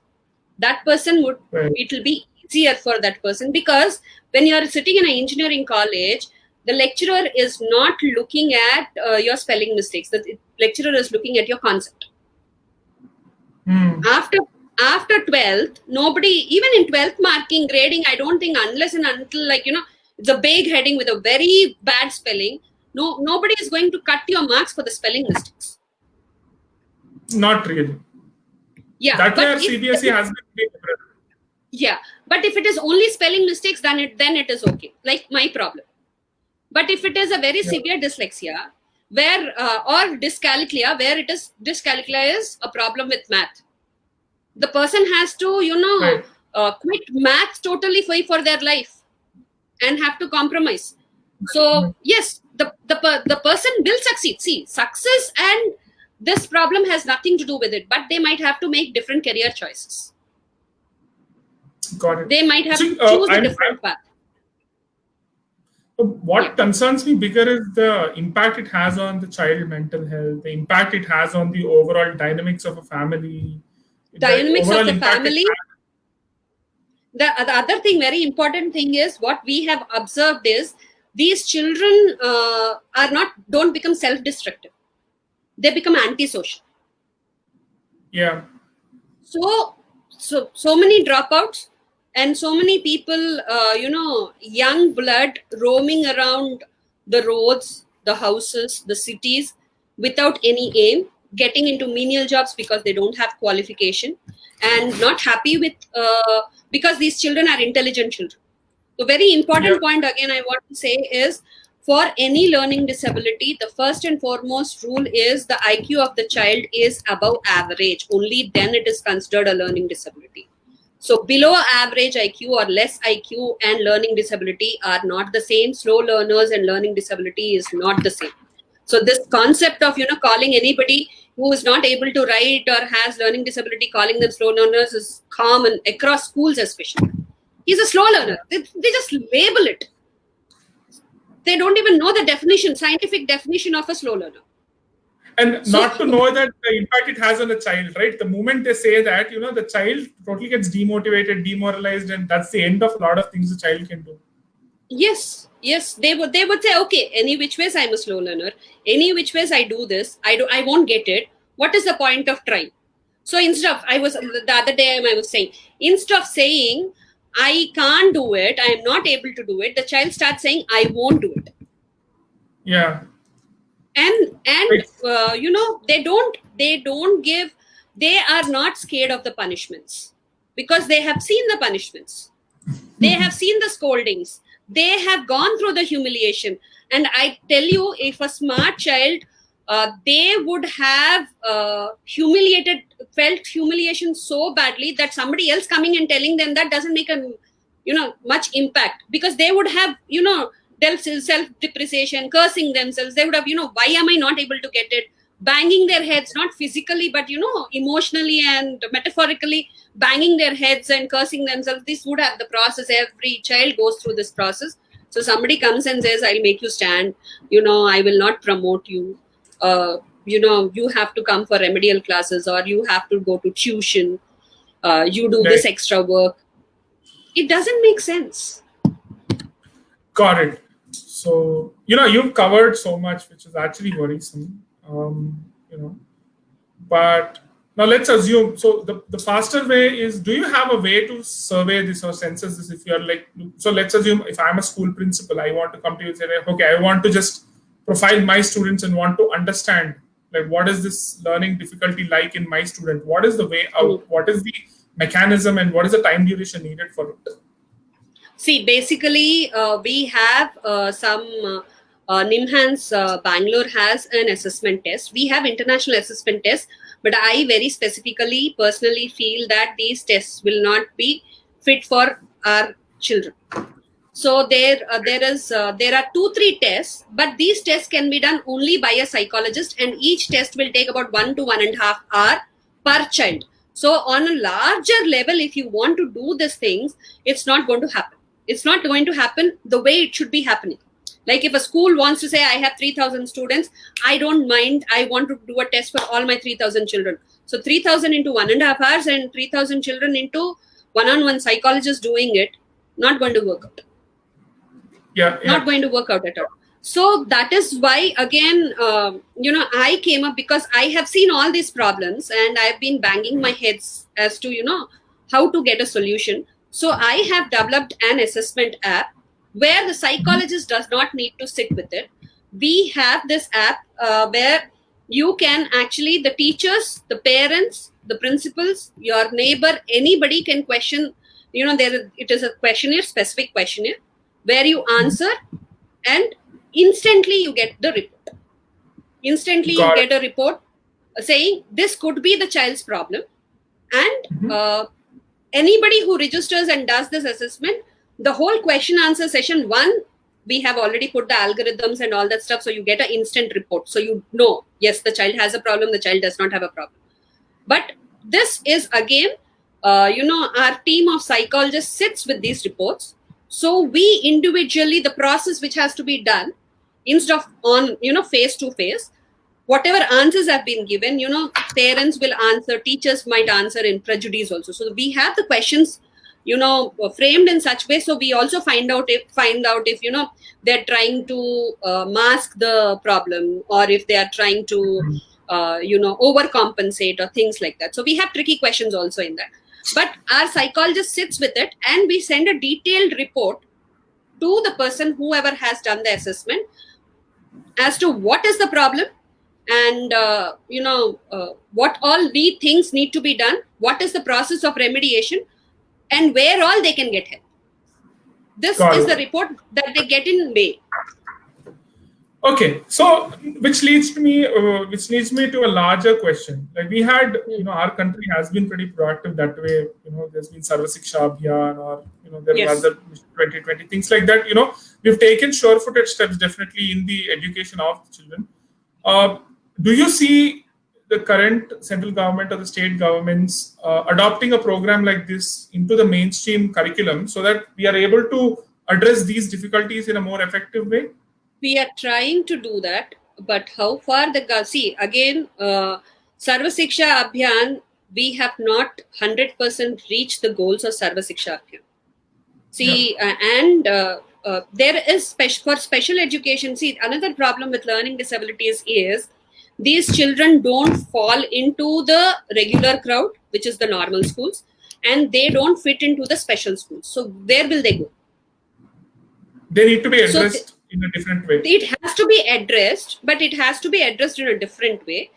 That person it will be easier for that person, because when you are sitting in an engineering college, the lecturer is not looking at your spelling mistakes. The lecturer is looking at your concept. After 12th, nobody, even in 12th marking grading, I don't think unless and until It's a big heading with a very bad spelling. Nobody is going to cut your marks for the spelling mistakes. Not really. Yeah, That's but where CBSE has been very liberal. Yeah, but if it is only spelling mistakes, then it is okay. Like my problem. But if it is a very severe dyslexia, where or dyscalculia, where it is dyscalculia is a problem with math, the person has to quit math totally for their life and have to compromise. So yes, the person will succeed. See, success and this problem has nothing to do with it, but they might have to make different career choices. Got it. They might have to choose a different path. What concerns me bigger is the impact it has on the child mental health, the impact it has on the overall dynamics of a family. Dynamics of the family. The other thing, very important thing is what we have observed is these children don't become self-destructive. They become antisocial. Yeah. So many dropouts and so many people, young blood roaming around the roads, the houses, the cities without any aim, getting into menial jobs because they don't have qualification and not happy with, because these children are intelligent children. The very important point again I want to say is, for any learning disability, the first and foremost rule is the IQ of the child is above average. Only then it is considered a learning disability. So below average IQ or less IQ and learning disability are not the same. Slow learners and learning disability is not the same. So this concept of, calling anybody who is not able to write or has learning disability, calling them slow learners is common across schools especially. He's a slow learner. They just label it. They don't even know the definition, scientific definition of a slow learner. And not to know that the impact it has on the child, right? The moment they say that, the child totally gets demotivated, demoralized, and that's the end of a lot of things the child can do. Yes. They would say, okay, any which ways I'm a slow learner. Any which ways I do this, I won't get it. What is the point of trying? So instead of, the other day I was saying, instead of saying, I can't do it, I am not able to do it, the child starts saying, I won't do it. Yeah. And they are not scared of the punishments because they have seen the punishments. They have seen the scoldings. They have gone through the humiliation. And I tell you, if a smart child, they would have felt humiliation so badly that somebody else coming and telling them that doesn't make much impact, because they would have, dealt self-depreciation, cursing themselves. They would have, why am I not able to get it? Banging their heads, not physically, but, emotionally and metaphorically banging their heads and cursing themselves. This would have the process. Every child goes through this process. So somebody comes and says, I'll make you stand, I will not promote you. You have to come for remedial classes, or you have to go to tuition. You do this extra work. It doesn't make sense. Got it. So, you've covered so much, which is actually worrisome. But now let's assume, so the faster way is, do you have a way to survey this or census this? If you're so let's assume if I'm a school principal, I want to come to you and say, okay, I want to just profile my students and want to understand, what is this learning difficulty like in my student? What is the way out? What is the mechanism and what is the time duration needed for it? See, basically, we have some NIMHANS Bangalore has an assessment test. We have international assessment tests, but I very specifically, personally feel that these tests will not be fit for our children. So there are 2-3 tests, but these tests can be done only by a psychologist, and each test will take about 1 to 1.5 hours per child. So on a larger level, if you want to do these things, it's not going to happen. It's not going to happen the way it should be happening. Like if a school wants to say, I have 3,000 students, I don't mind. I want to do a test for all my 3,000 children. So 3,000 into 1.5 hours and 3,000 children into one-on-one psychologist doing it, not going to work out. Yeah. Not going to work out at all. So that is why, again, I came up because I have seen all these problems and I've been banging my heads as to, how to get a solution. So I have developed an assessment app where the psychologist does not need to sit with it. We have this app where you can actually, the teachers, the parents, the principals, your neighbor, anybody can question. It is a questionnaire, specific questionnaire, where you answer and instantly you get the report. Instantly you get a report saying this could be the child's problem. And anybody who registers and does this assessment, the whole question answer session 1, we have already put the algorithms and all that stuff. So you get an instant report. So you know, yes, the child has a problem, the child does not have a problem. But this is again, our team of psychologists sits with these reports. So we individually, the process which has to be done, instead of on, face to face, whatever answers have been given, parents will answer, teachers might answer in prejudice also. So we have the questions, framed in such way. So we also find out if they're trying to mask the problem, or if they are trying to, overcompensate or things like that. So we have tricky questions also in that. But our psychologist sits with it, and we send a detailed report to the person, whoever has done the assessment, as to what is the problem, and what all we things need to be done, what is the process of remediation, and where all they can get help. This is the report that they get in May. Okay, so which leads me to a larger question. Like we had, our country has been pretty proactive that way. There's been Sarva Shiksha Abhiyan, or there are other 2020 things like that. We've taken sure-footed steps definitely in the education of the children. Do you see the current central government or the state governments adopting a program like this into the mainstream curriculum so that we are able to address these difficulties in a more effective way? We are trying to do that, but how far again, Sarva Shiksha Abhiyan, we have not 100% reached the goals of Sarva Shiksha Abhiyan. There is for special education. Another problem with learning disabilities is these children don't fall into the regular crowd, which is the normal schools, and they don't fit into the special schools. So where will they go? They need to be addressed in a different way. It has to be addressed, but it has to be addressed in a different way.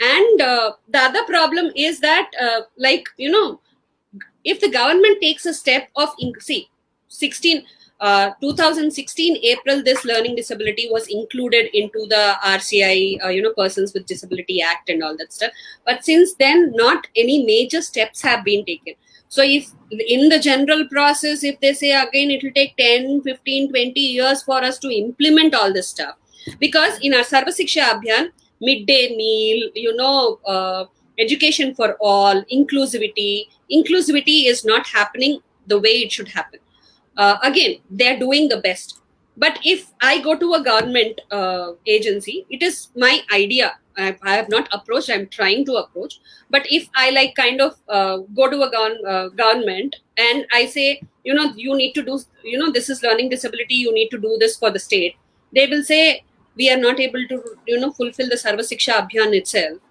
And the other problem is that, if the government takes a step of 2016 April, this learning disability was included into the RCI, Persons with Disability Act and all that stuff. But since then, not any major steps have been taken. So if in the general process, if they say again, it will take 10, 15, 20 years for us to implement all this stuff. Because in our Sarva Shiksha Abhiyan, midday meal, education for all, inclusivity is not happening the way it should happen. Again, they're doing the best. But if I go to a government agency, it is my idea. I have not approached, I'm trying to approach. But if I go to a government and I say, you need to do, this is learning disability, you need to do this for the state. They will say, we are not able to, fulfill the Sarva Shiksha Abhiyan itself.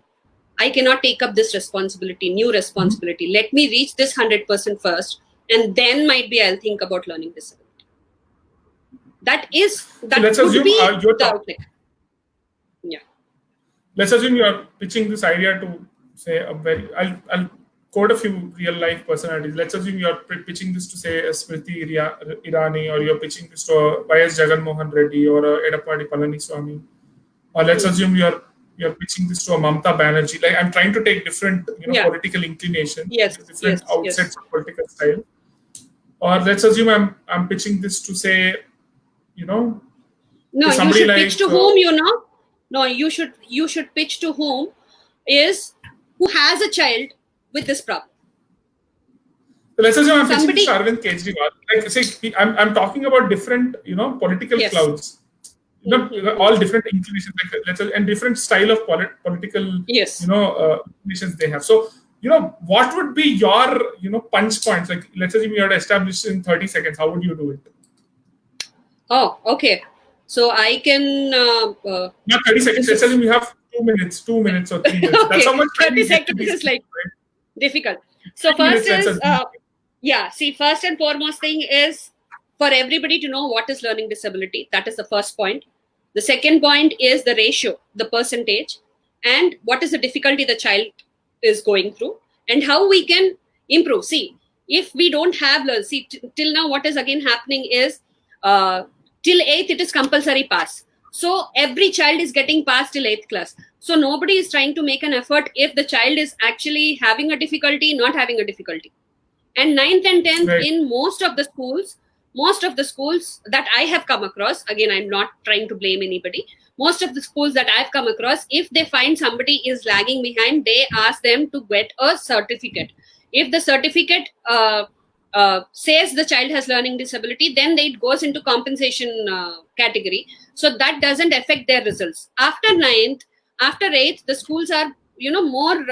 I cannot take up this responsibility, new responsibility. Let me reach this 100% first. And then might be I'll think about learning disability. That would be the outlet. Yeah. Let's assume you are pitching this idea to say I'll quote a few real life personalities. Let's assume you are pitching this to say a Smriti Irani, or you're pitching this to a Y.S. Jagan Mohan Reddy or a Edappadi Palaniswamy. Or let's assume you're pitching this to a Mamata Banerjee. Like I'm trying to take different political inclinations, different outsets of political style. Or let's assume I'm pitching this to say, No, you should pitch to whom, No, you should pitch to whom is who has a child with this problem. So let's assume I'm pitching to Arvind Kejriwal. Like say, I'm talking about different, political clouds. All different inclinations, and different style of political, inclinations they have. So, what would be your, punch points? Like, let's assume you had established in 30 seconds. How would you do it? Oh, okay. So I can... not 30 seconds. Let's assume you have 2 minutes or 3 minutes. Okay. That's how much 30 seconds is difficult. So first is... first and foremost thing is for everybody to know what is learning disability. That is the first point. The second point is the ratio, the percentage, and what is the difficulty the child is going through, and how we can improve. See, if we don't have, till now what is again happening is, till 8th it is compulsory pass. So every child is getting passed till 8th class. So nobody is trying to make an effort if the child is actually having a difficulty, not having a difficulty. And 9th and 10th, Right. in most of the schools that I have come across, again, I'm not trying to blame anybody. Most of the schools that I've come across, if they find somebody is lagging behind, they ask them to get a certificate. If the certificate says the child has learning disability, then it goes into compensation category. So that doesn't affect their results. After 9th, after 8th, the schools are, more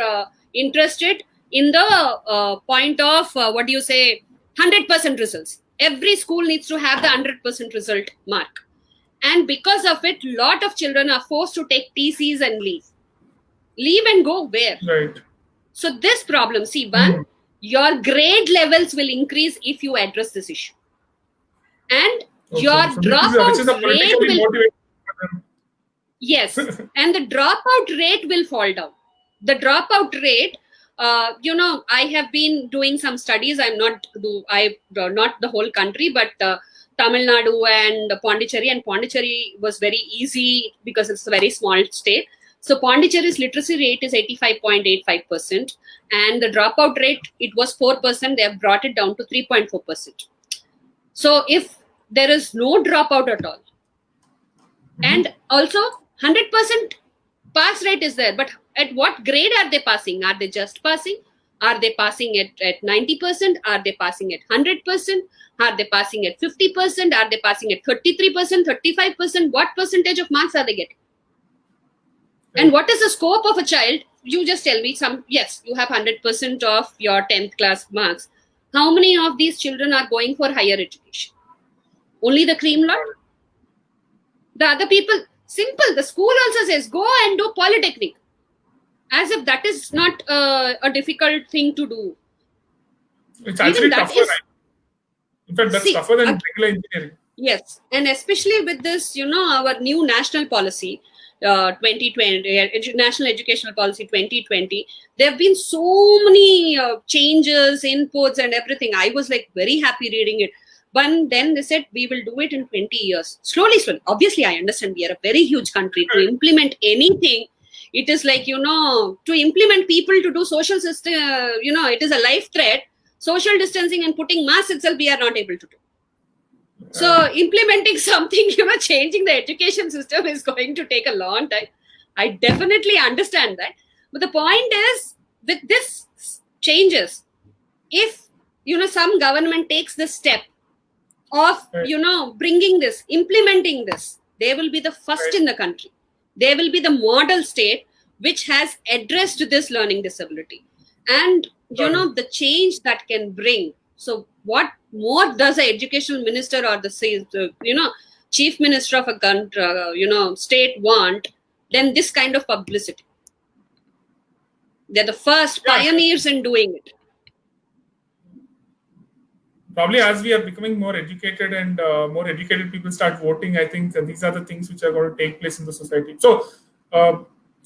interested in the point of, 100% results. Every school needs to have the 100% result mark. And because of it, lot of children are forced to take TCs and leave. Leave and go where? Right. So this problem, see, one, your grade levels will increase if you address this issue. And your dropout rate will... Yes, and the dropout rate will fall down. The dropout rate, I have been doing some studies. Not the whole country, but Tamil Nadu and Pondicherry was very easy because it's a very small state. So Pondicherry's literacy rate is 85.85%, and the dropout rate, it was 4%. They have brought it down to 3.4%. So if there is no dropout at all, and also 100% pass rate is there, but at what grade are they passing? Are they just passing? Are they passing at 90%? Are they passing at 100%? Are they passing at 50%? Are they passing at 33%, 35%? What percentage of marks are they getting? And what is the scope of a child? You just tell me yes, you have 100% of your 10th class marks. How many of these children are going for higher education? Only the cream lot? The other people, simple. The school also says, go and do polytechnic. As if that is not a difficult thing to do. It's actually tougher, right? In fact, that's tougher than regular engineering. Yes. And especially with this, our new national policy, 2020, National Educational Policy 2020, there have been so many changes, inputs and everything. I was very happy reading it. But then they said, we will do it in 20 years. Slowly. Obviously, I understand we are a very huge country. To implement anything, it is to implement people to do social system, it is a life threat. Social distancing and putting masks itself, we are not able to do. So implementing something, changing the education system is going to take a long time. I definitely understand that. But the point is, with this changes, if, some government takes the step of, bringing this, implementing this, they will be the first in the country. They will be the model state which has addressed this learning disability. And, the change that can bring. So what more does the educational minister or the chief minister of a country, state want than this kind of publicity? They're the first pioneers in doing it. Probably as we are becoming more educated and more educated people start voting, I think these are the things which are going to take place in the society. So,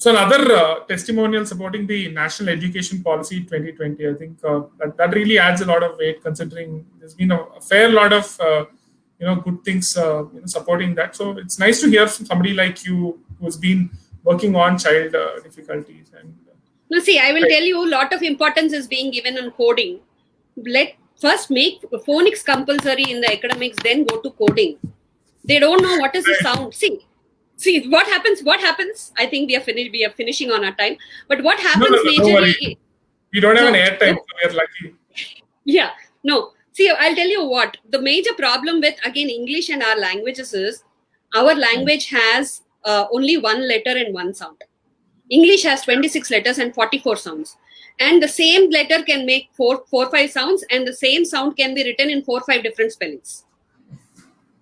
another testimonial supporting the National Education Policy 2020, I think that really adds a lot of weight, considering there's been a fair lot of good things supporting that. So it's nice to hear from somebody like you who's been working on child difficulties. And now, see, I will tell you, a lot of importance is being given on coding. Let first make phonics compulsory in the academics, then go to coding. They don't know what is the sound. See what happens. I think we are finishing on our time. But what happens majorly? We don't have an air time, so we are lucky. Yeah, no. See, I'll tell you what. The major problem with, again, English and our languages is, our language has only one letter and one sound. English has 26 letters and 44 sounds. And the same letter can make 4-5 sounds, and the same sound can be written in 4-5 different spellings.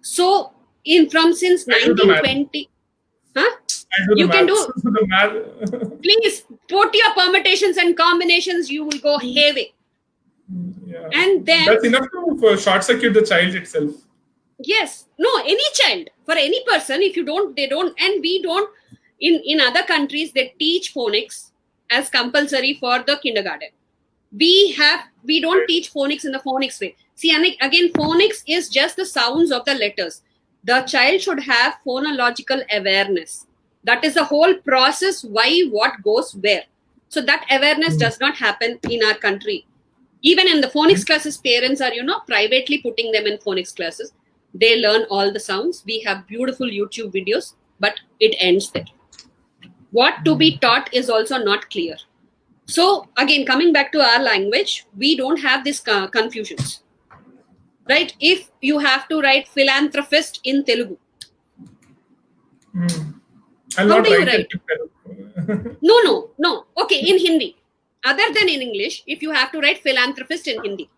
So, since 1920... You can do the math. Please put your permutations and combinations, you will go hayway. Yeah. And then that's enough to short circuit the child itself. Yes. No, any child, for any person, if you don't, they don't, and we don't, in other countries, they teach phonics as compulsory for the kindergarten. We don't teach phonics in the phonics way. See, and again, phonics is just the sounds of the letters. The child should have phonological awareness. That is the whole process, why, what goes where. So that awareness does not happen in our country. Even in the phonics classes, parents are, privately putting them in phonics classes. They learn all the sounds. We have beautiful YouTube videos, but it ends there. What to be taught is also not clear. So again, coming back to our language, we don't have these confusions, right? If you have to write philanthropist in Telugu, how do you write? No. Okay, in Hindi. Other than in English, if you have to write philanthropist in Hindi.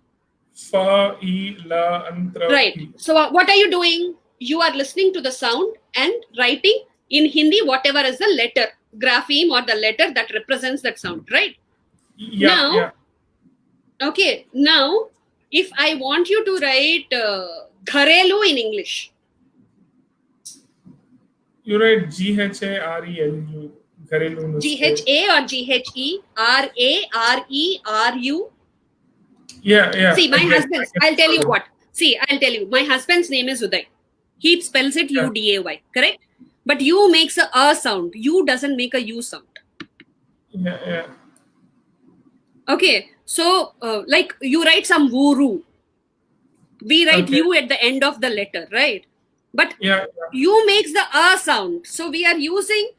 Right. So what are you doing? You are listening to the sound and writing in Hindi whatever is the letter, grapheme or the letter that represents that sound, right? Okay, now if I want you to write Gharelu in English, you write Gharelu. GHA or GHERARERU. Yeah. See, my husband, I'll tell you what. See, I'll tell you. My husband's name is Uday. He spells it UDAY, correct? But U makes a sound. U doesn't make a U sound. Yeah. Okay, so like you write some wuru. We write U at the end of the letter, right? But U makes the A sound. So we are using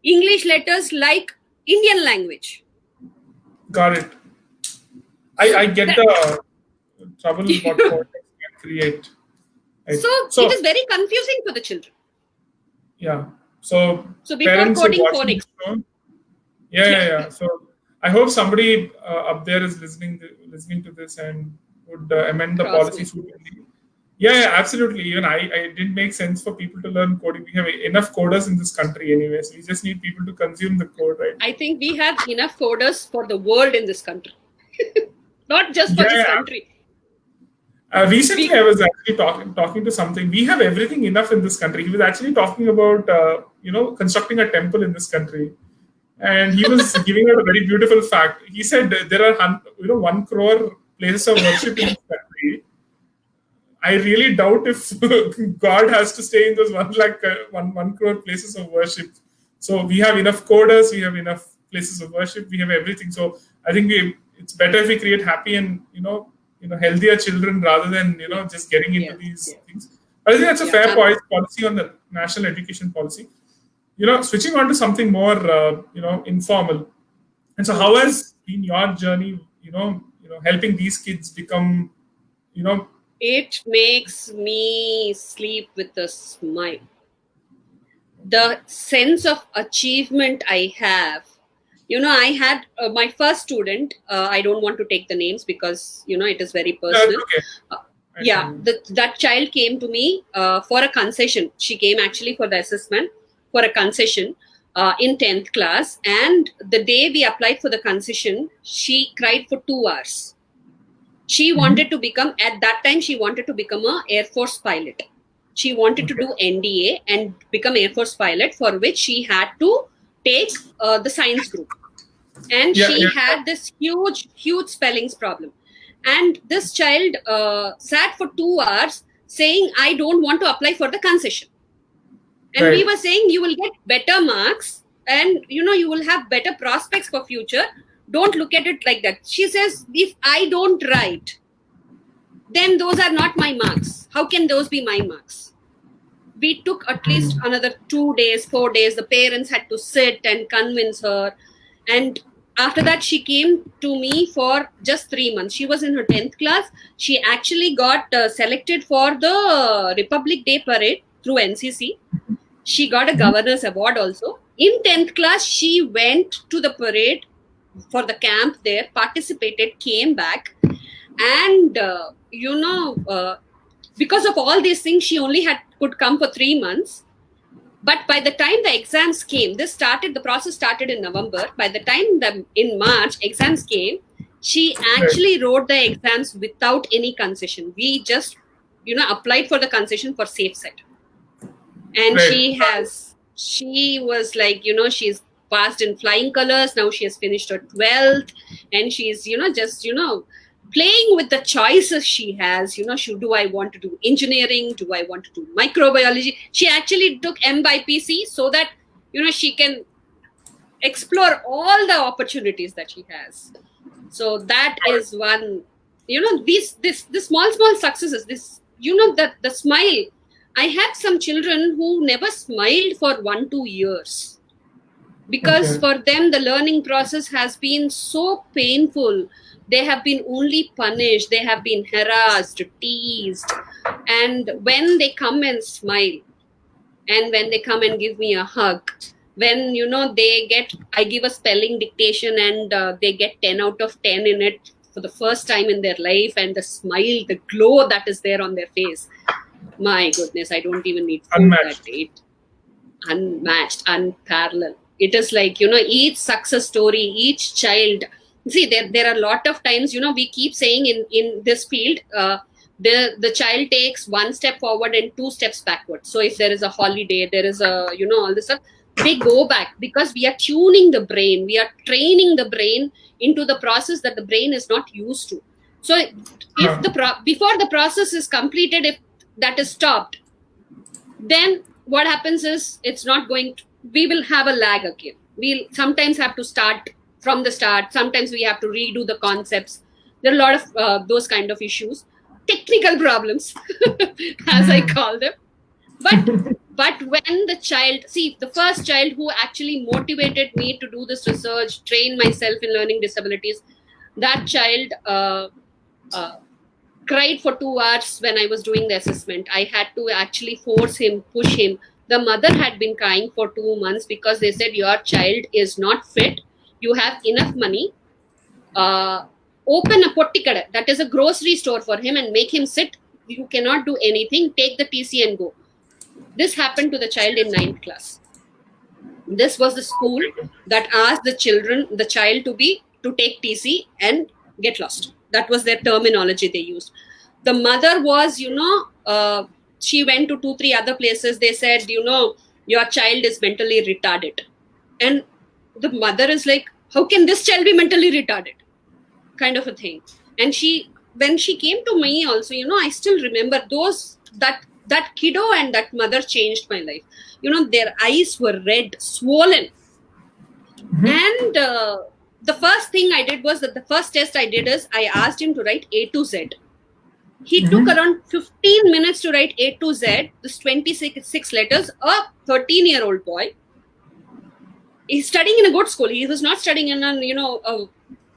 English letters like Indian language. Got it. I get the trouble what context can create. Right? So it is very confusing for the children. Yeah. So before coding phonics. Yeah. So I hope somebody up there is listening to this and would amend the policy suitably. Yeah, absolutely. Even it didn't make sense for people to learn coding. We have enough coders in this country anyway, so we just need people to consume the code, right? I think we have enough coders for the world in this country, not just for this country. Recently, I was actually talking to something. We have everything enough in this country. He was actually talking about constructing a temple in this country, and he was giving out a very beautiful fact. He said there are 1 crore places of worship in this country. I really doubt if God has to stay in those 1 crore places of worship. So we have enough coders, we have enough places of worship, we have everything. So I think it's better if we create happy and healthier children rather than just getting into these things. But I think that's a fair policy on the national education policy. Switching on to something more informal. And so how has been your journey? Helping these kids become It makes me sleep with a smile. The sense of achievement I have. I had my first student. I don't want to take the names because, it is very personal. That child came to me for a concession. She came actually for the assessment for a concession in 10th class. And the day we applied for the concession, she cried for 2 hours. She wanted to become, at that time, she wanted to become an Air Force pilot. She wanted to do NDA and become Air Force pilot, for which she had to take the science group. And she had this huge spellings problem. And this child sat for 2 hours saying, I don't want to apply for the concession. And we were saying, you will get better marks and, you will have better prospects for future. Don't look at it like that. She says, if I don't write, then those are not my marks. How can those be my marks? We took at least another 2 days, 4 days. The parents had to sit and convince her. And after that, she came to me for just 3 months. She was in her 10th class. She actually got selected for the Republic Day parade through NCC. She got a governor's award also. In 10th class, she went to the parade for the camp there, participated, came back, and because of all these things, she only could come for 3 months. But by the time the exams came, the process started in November. By the time in March exams came, she actually wrote the exams without any concession. We just applied for the concession for safe set. And Right. she was like, she's passed in flying colors. Now she has finished her 12th, and she's, just, playing with the choices she has. Do I want to do engineering? Do I want to do microbiology? She actually took MBPC so that, she can explore all the opportunities that she has. So that is one, this small successes, this, that the smile. I have some children who never smiled for 1-2 years, because Okay. for them the learning process has been so painful. They have been only punished, they have been harassed, teased. And when they come and smile, and when they come and give me a hug, when I give a spelling dictation, and they get 10 out of 10 in it for the first time in their life, and the smile, the glow that is there on their face, my goodness, I don't even need food that Unmatched. day. Unmatched, unparalleled. It is like, each success story, each child. See, there are a lot of times, we keep saying in this field, the child takes 1 step forward and 2 steps backward. So if there is a holiday, there is a, all this stuff, they go back, because we are tuning the brain, we are training the brain into the process that the brain is not used to. So if before the process is completed, if that is stopped, then what happens is it's not going to, we will have a lag again. We'll sometimes have to start from the start. Sometimes we have to redo the concepts. There are a lot of those kind of issues, technical problems, as I call them. But when the child, see, the first child who actually motivated me to do this research, train myself in learning disabilities, that child cried for 2 hours when I was doing the assessment. I had to actually force him, push him. The mother had been crying for 2 months, because they said, your child is not fit. You have enough money. Open a pottikada, that is a grocery store, for him, and make him sit. You cannot do anything. Take the TC and go. This happened to the child in 9th class. This was the school that asked the child to take TC and get lost. That was their terminology they used. The mother was, she went to 2-3 other places. They said, your child is mentally retarded. And the mother is like, how can this child be mentally retarded? Kind of a thing. And when she came to me also, I still remember that kiddo and that mother changed my life. Their eyes were red, swollen. And the first thing I did was that the first test I did is I asked him to write A to Z. He took around 15 minutes to write A to Z, this 26 letters, a 13-year-old boy. He's studying in a good school. He was not studying in a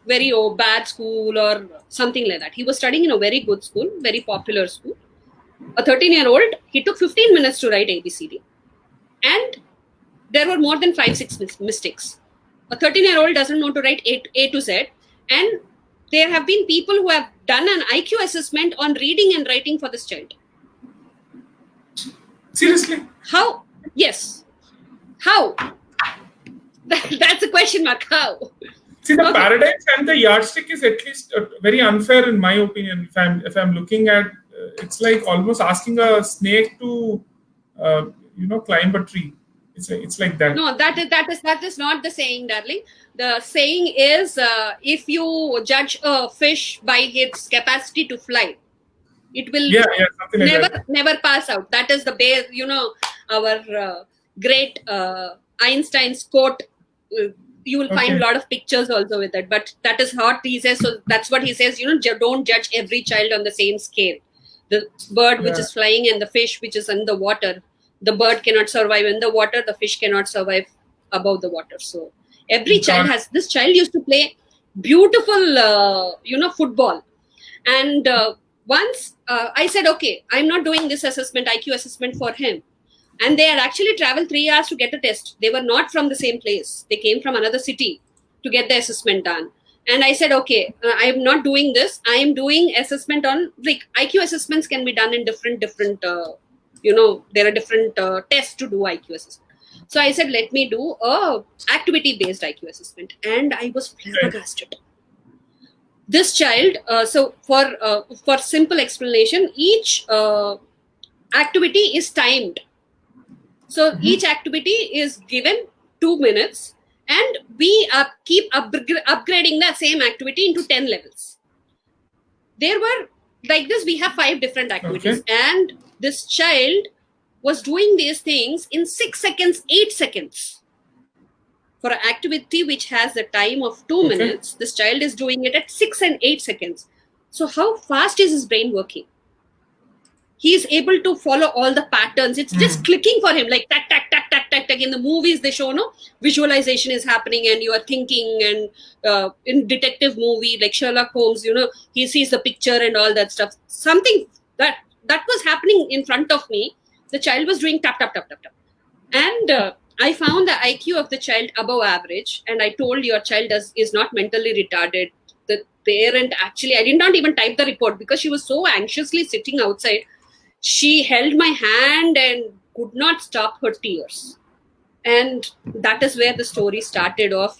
very bad school or something like that. He was studying in a very good school, very popular school. A 13-year-old, he took 15 minutes to write ABCD. And there were more than 5-6 mistakes. A 13-year-old doesn't know to write A to Z. And there have been people who have done an IQ assessment on reading and writing for this child. Seriously? How? Yes. How? That's a question mark. How? See, the paradigms and the yardstick is at least very unfair in my opinion. If I'm looking at, it's like almost asking a snake to, climb a tree. It's like that. No, that is not the saying, darling. The saying is, if you judge a fish by its capacity to fly, it will never pass out. That is the base. Our great Einstein's quote. You will find a lot of pictures also with it, but that is what he says. So that's what he says. Don't judge every child on the same scale. The bird which is flying and the fish which is in the water. The bird cannot survive in the water. The fish cannot survive above the water. So every child has. This child used to play beautiful, football. And once I said, okay, I'm not doing this assessment, IQ assessment for him. And they had actually traveled 3 hours to get a test. They were not from the same place. They came from another city to get the assessment done. And I said, okay, I'm not doing this. I am doing assessment on, like, IQ assessments can be done in different, there are different tests to do IQ assessment. So I said, let me do a activity-based IQ assessment. And I was flabbergasted. this child, so for simple explanation, each activity is timed. So each activity is given 2 minutes, and we keep upgrading the same activity into 10 levels. There were, like this, we have 5 different activities, and this child was doing these things in 6 seconds, 8 seconds. For an activity which has a time of 2 minutes, this child is doing it at 6 and 8 seconds. So how fast is his brain working? He is able to follow all the patterns. It's just clicking for him, like tack, tack, tack, tack, tack, tack. In the movies, they show, no, visualization is happening and you are thinking, and in detective movie, like Sherlock Holmes, he sees the picture and all that stuff. Something that was happening in front of me. The child was doing tap, tap, tap, tap, tap. And I found the IQ of the child above average. And I told, your child is not mentally retarded. The parent, actually, I did not even type the report because she was so anxiously sitting outside. She held my hand and could not stop her tears. And that is where the story started of,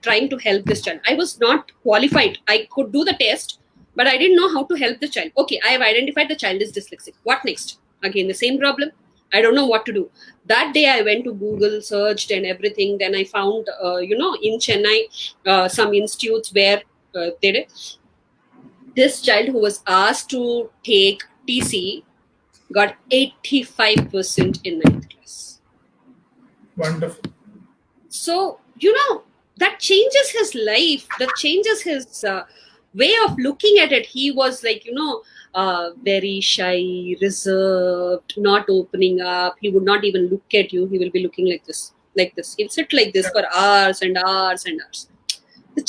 trying to help this child. I was not qualified. I could do the test, but I didn't know how to help the child. Okay, I have identified the child is dyslexic. What next? Again, the same problem. I don't know what to do. That day I went to Google, searched and everything. Then I found, in Chennai, some institutes where they did. This child who was asked to take TC got 85% in 9th class. Wonderful. So, that changes his life. That changes his way of looking at it. He was like, very shy, reserved, not opening up. He would not even look at you. He will be looking like this. He'll sit like this for hours and hours and hours. The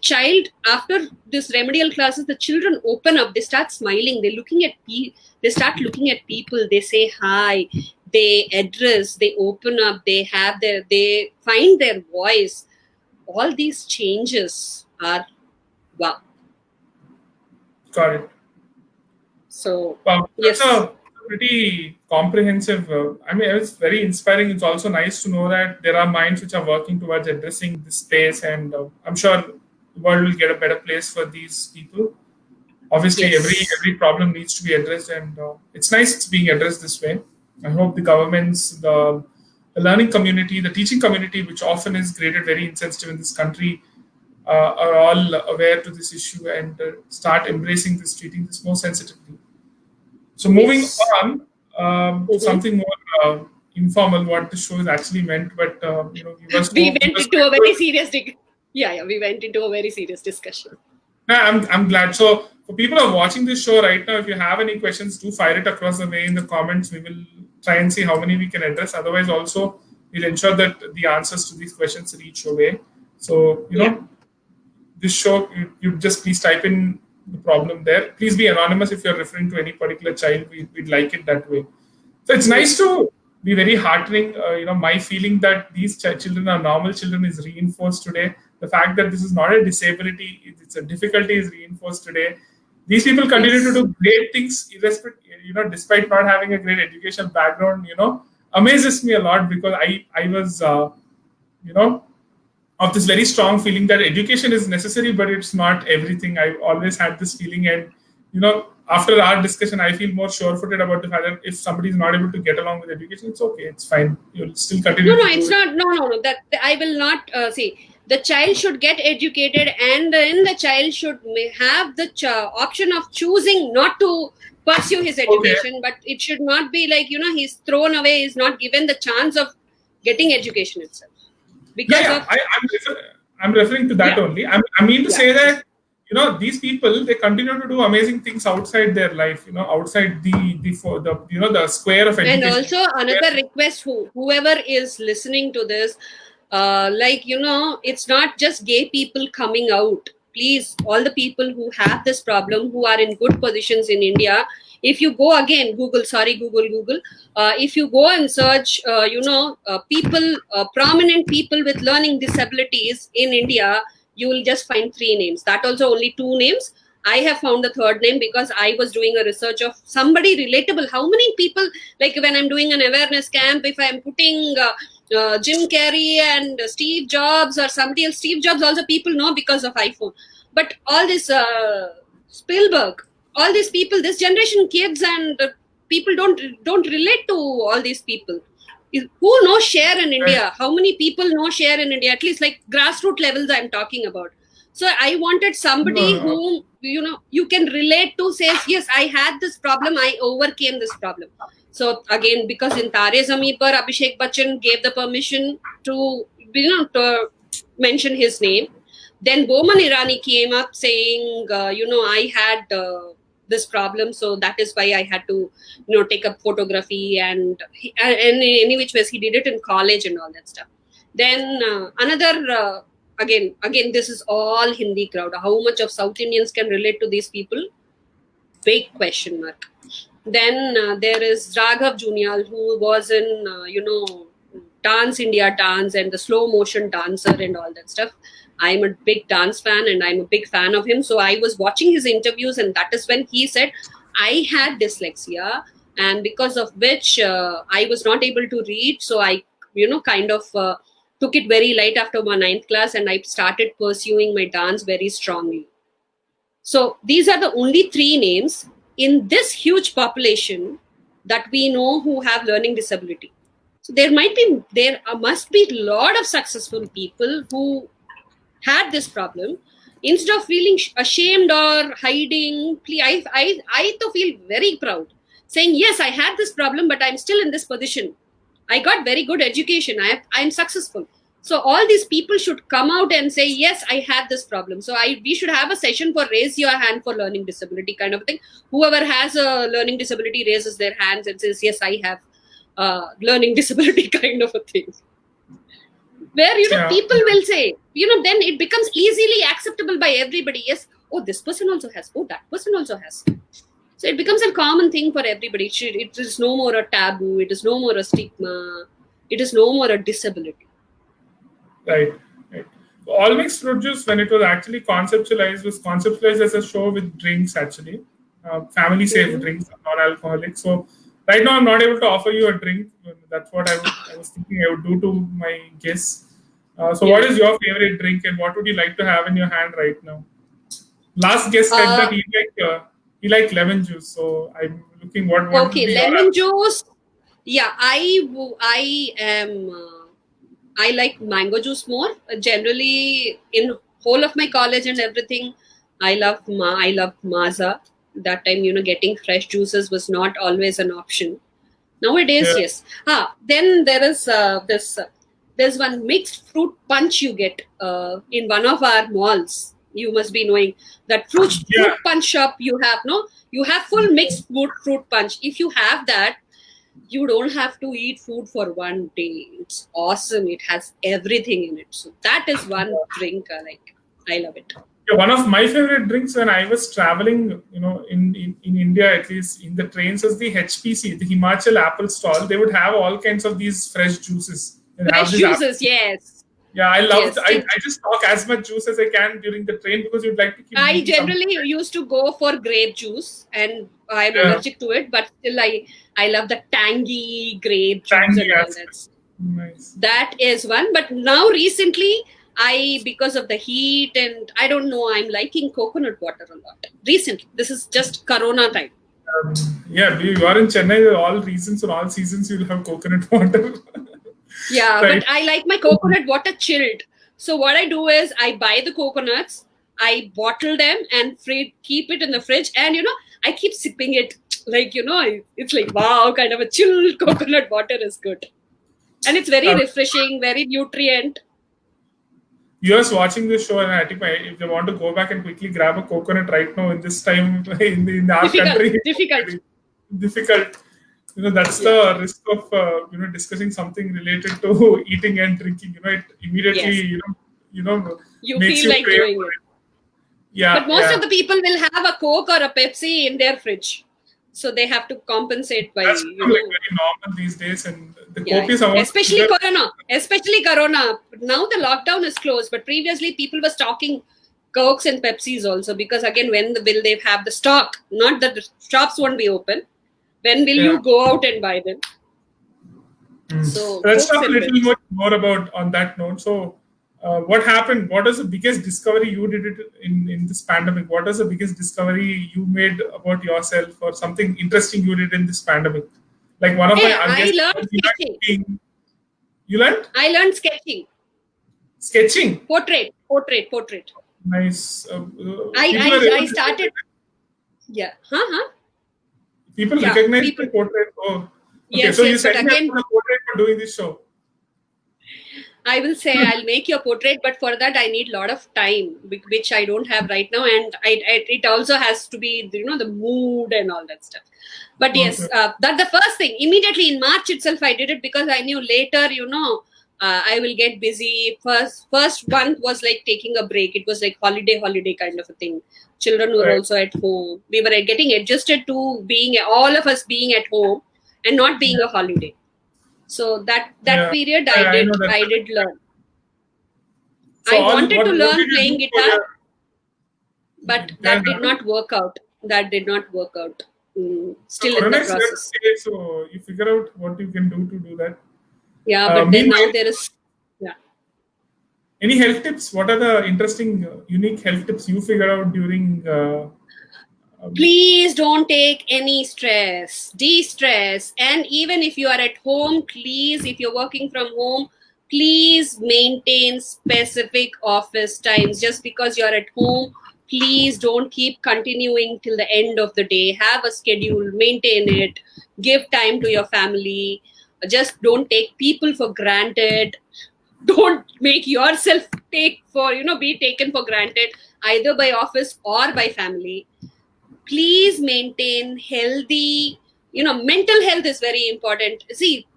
child, after this remedial classes, the children open up, they start smiling, they start looking at people, they say hi, they address, they open up, they find their voice. All these changes are wow. Got it. So, wow, yes. That's a pretty comprehensive, it's very inspiring. It's also nice to know that there are minds which are working towards addressing this space, and I'm sure the world will get a better place for these people. Obviously, Yes. every problem needs to be addressed, and it's nice it's being addressed this way. I hope the governments, the learning community, the teaching community, which often is graded very insensitive in this country, are all aware to this issue and start embracing this, treating this more sensitively. So moving on, something more informal, what the show is actually meant, but we went into a very serious we went into a very serious discussion. I'm glad. So for people who are watching this show right now, if you have any questions, do fire it across the way in the comments. We will try and see how many we can address. Otherwise, also we'll ensure that the answers to these questions reach your way. So this show, you just please type in the problem there. Please be anonymous if you're referring to any particular child. We'd like it that way. So it's nice to be very heartening. My feeling that these children are normal children is reinforced today. The fact that this is not a disability, it's a difficulty, is reinforced today. These people continue to do great things, despite not having a great educational background. Amazes me a lot, because I was, of this very strong feeling that education is necessary, but it's not everything. I've always had this feeling, and after our discussion, I feel more sure-footed about the fact that if somebody is not able to get along with education, it's okay, it's fine. You'll still continue. No, it's not. No. That I will not say. The child should get educated, and then the child should have the option of choosing not to pursue his education. But it should not be like he's thrown away. He's not given the chance of getting education itself. Because I'm referring to that only. I mean to say that these people, they continue to do amazing things outside their life. Outside the square of education. And also another request: whoever is listening to this, it's not just gay people coming out. Please, all the people who have this problem, who are in good positions in India. If you go again, Google. If you go and search, people, prominent people with learning disabilities in India, you will just find 3 names. That also only 2 names. I have found the 3rd name because I was doing a research of somebody relatable. How many people, like when I'm doing an awareness camp, if I'm putting Jim Carrey and Steve Jobs or somebody else, Steve Jobs also people know because of iPhone. But all this Spielberg, all these people, this generation kids and people don't relate to all these people. Who knows share in India? How many people know share in India? At least like grassroots levels I'm talking about. So I wanted somebody whom you can relate to, says, yes, I had this problem, I overcame this problem. So again, because in Tare Zameen Par, Abhishek Bachchan gave the permission to to mention his name. Then Boman Irani came up saying, I had this problem, so that is why I had to, take up photography and any which ways he did it in college and all that stuff. Then another again, this is all Hindi crowd. How much of South Indians can relate to these people? Big question mark. Then there is Raghav Junial, who was in Dance India Dance and the slow motion dancer and all that stuff. I'm a big dance fan and I'm a big fan of him. So I was watching his interviews, and that is when he said, I had dyslexia, and because of which I was not able to read. So I, kind of took it very light after my 9th class, and I started pursuing my dance very strongly. So these are the only 3 names in this huge population that we know who have learning disability. So there must be a lot of successful people who had this problem. Instead of feeling ashamed or hiding, I to feel very proud, saying, yes, I had this problem, but I'm still in this position. I got very good education. I'm successful. So all these people should come out and say, yes, I had this problem. So we should have a session for raise your hand for learning disability kind of thing. Whoever has a learning disability raises their hands and says, yes, I have learning disability kind of a thing. Where, people will say, then it becomes easily acceptable by everybody. Yes, oh, this person also has. Oh, that person also has. So it becomes a common thing for everybody. It is no more a taboo. It is no more a stigma. It is no more a disability. Right. All Mixed Fruit Juice, when it was actually conceptualized as a show with drinks, actually. Family safe drinks, non-alcoholic. So right now, I'm not able to offer you a drink. That's what I was thinking I would do to my guests. What is your favorite drink, and what would you like to have in your hand right now? Last guest said that he liked lemon juice. So I'm looking what okay, lemon juice. Yeah, I am. I like mango juice more. Generally, in whole of my college and everything, I love Maaza. That time, getting fresh juices was not always an option. Nowadays, yes. Then there is there's one mixed fruit punch you get in one of our malls. You must be knowing that fruit punch shop you have, no? You have full mixed fruit punch. If you have that, you don't have to eat food for one day. It's awesome. It has everything in it. So that is one drink I like. I love it. Yeah, one of my favorite drinks when I was traveling, in India, at least in the trains, is the HPC, the Himachal Apple Stall. They would have all kinds of these fresh juices. Fresh juices, yes. Yeah, I love. I just talk as much juice as I can during the train because you'd like to keep. I generally used to go for grape juice, and I'm allergic to it, but still I love the tangy grape juice and all that. Nice. That is one. But now recently, because of the heat and I don't know, I'm liking coconut water a lot. Recently, this is just Corona time. You are in Chennai. All reasons and all seasons, you'll have coconut water. Yeah, right. But I like my coconut water chilled. So what I do is I buy the coconuts, I bottle them and keep it in the fridge, and I keep sipping it. Like, it's like, wow, kind of a chilled coconut water is good. And it's very refreshing, very nutrient. Viewers watching this show, and I think if they want to go back and quickly grab a coconut right now in this time in our country, difficult. That's the risk of discussing something related to eating and drinking. It immediately you makes feel like doing it. Yeah, but most of the people will have a Coke or a Pepsi in their fridge, so they have to compensate by. That's like very normal these days, and the Coke is especially Corona. Now the lockdown is closed, but previously people were stocking Cokes and Pepsis also, because again, when will they have the stock? Not that the shops won't be open. When will you go out and buy them? So let's talk a little more about on that note. So what happened? What was the biggest discovery you did it in this pandemic? What was the biggest discovery you made about yourself, or something interesting you did in this pandemic? Like one of my I guests, learned sketching. You learned I learned sketching. sketching. Portrait. Nice. I started. Yeah. People Yeah, recognize people. the portrait. Oh, okay. Yes, So you yes, but sent me again, a portrait for doing this show. I will say I'll make your portrait, but for that I need a lot of time, which I don't have right now, and it also has to be the mood and all that stuff. But yes, Okay. that's the first thing. Immediately in March itself, I did it because I knew later, I will get busy. First one was like taking a break. It was like holiday kind of a thing. Children were Right. also at home. We were getting adjusted to being all of us being at home and not being a holiday. So that Yeah. period I know that. I did learn. So I wanted to what learn did you playing do for guitar, your- but Can that it did happen? not work out. So Still in Corona the is here to process. stay, so you figure out what you can do to do that. Yeah, but then now Meanwhile, there is. Yeah. any health tips? What are the interesting, unique health tips you figured out during? Please don't take any stress. De-stress. And even if you are at home, please, if you're working from home, please maintain specific office times. Just because you're at home, please don't keep continuing till the end of the day. Have a schedule, maintain it, give time to your family. Just don't take people for granted. Don't make yourself be taken for granted either by office or by family. Please maintain healthy, mental health is very important. See,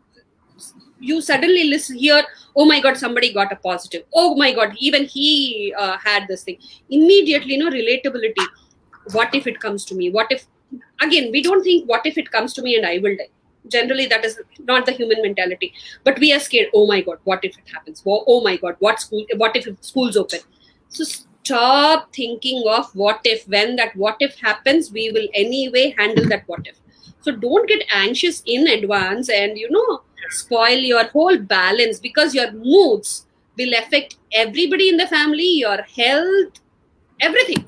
you suddenly listen here, oh my god, somebody got a positive, oh my god, even he had this thing. Immediately, relatability. What if it comes to me? What if, again, we don't think what if it comes to me and I will die. Generally that is not the human mentality, but we are scared. Oh my god, what if it happens? Oh my god, what if school's open? So stop thinking of what if. When that what if happens, we will anyway handle that what if. So don't get anxious in advance and spoil your whole balance, because your moods will affect everybody in the family, your health, everything.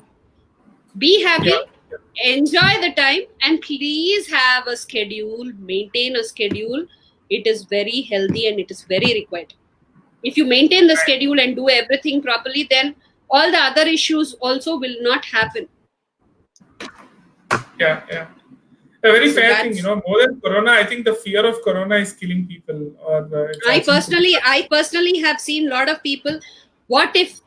Be happy, Yeah. enjoy the time, and please have a schedule, maintain a schedule. It is very healthy and it is very required. If you maintain the schedule and do everything properly, then all the other issues also will not happen. Yeah. A very So fair thing, that's, more than Corona. I think the fear of Corona is killing people, or it's I actually putting. I personally have seen a lot of people. What if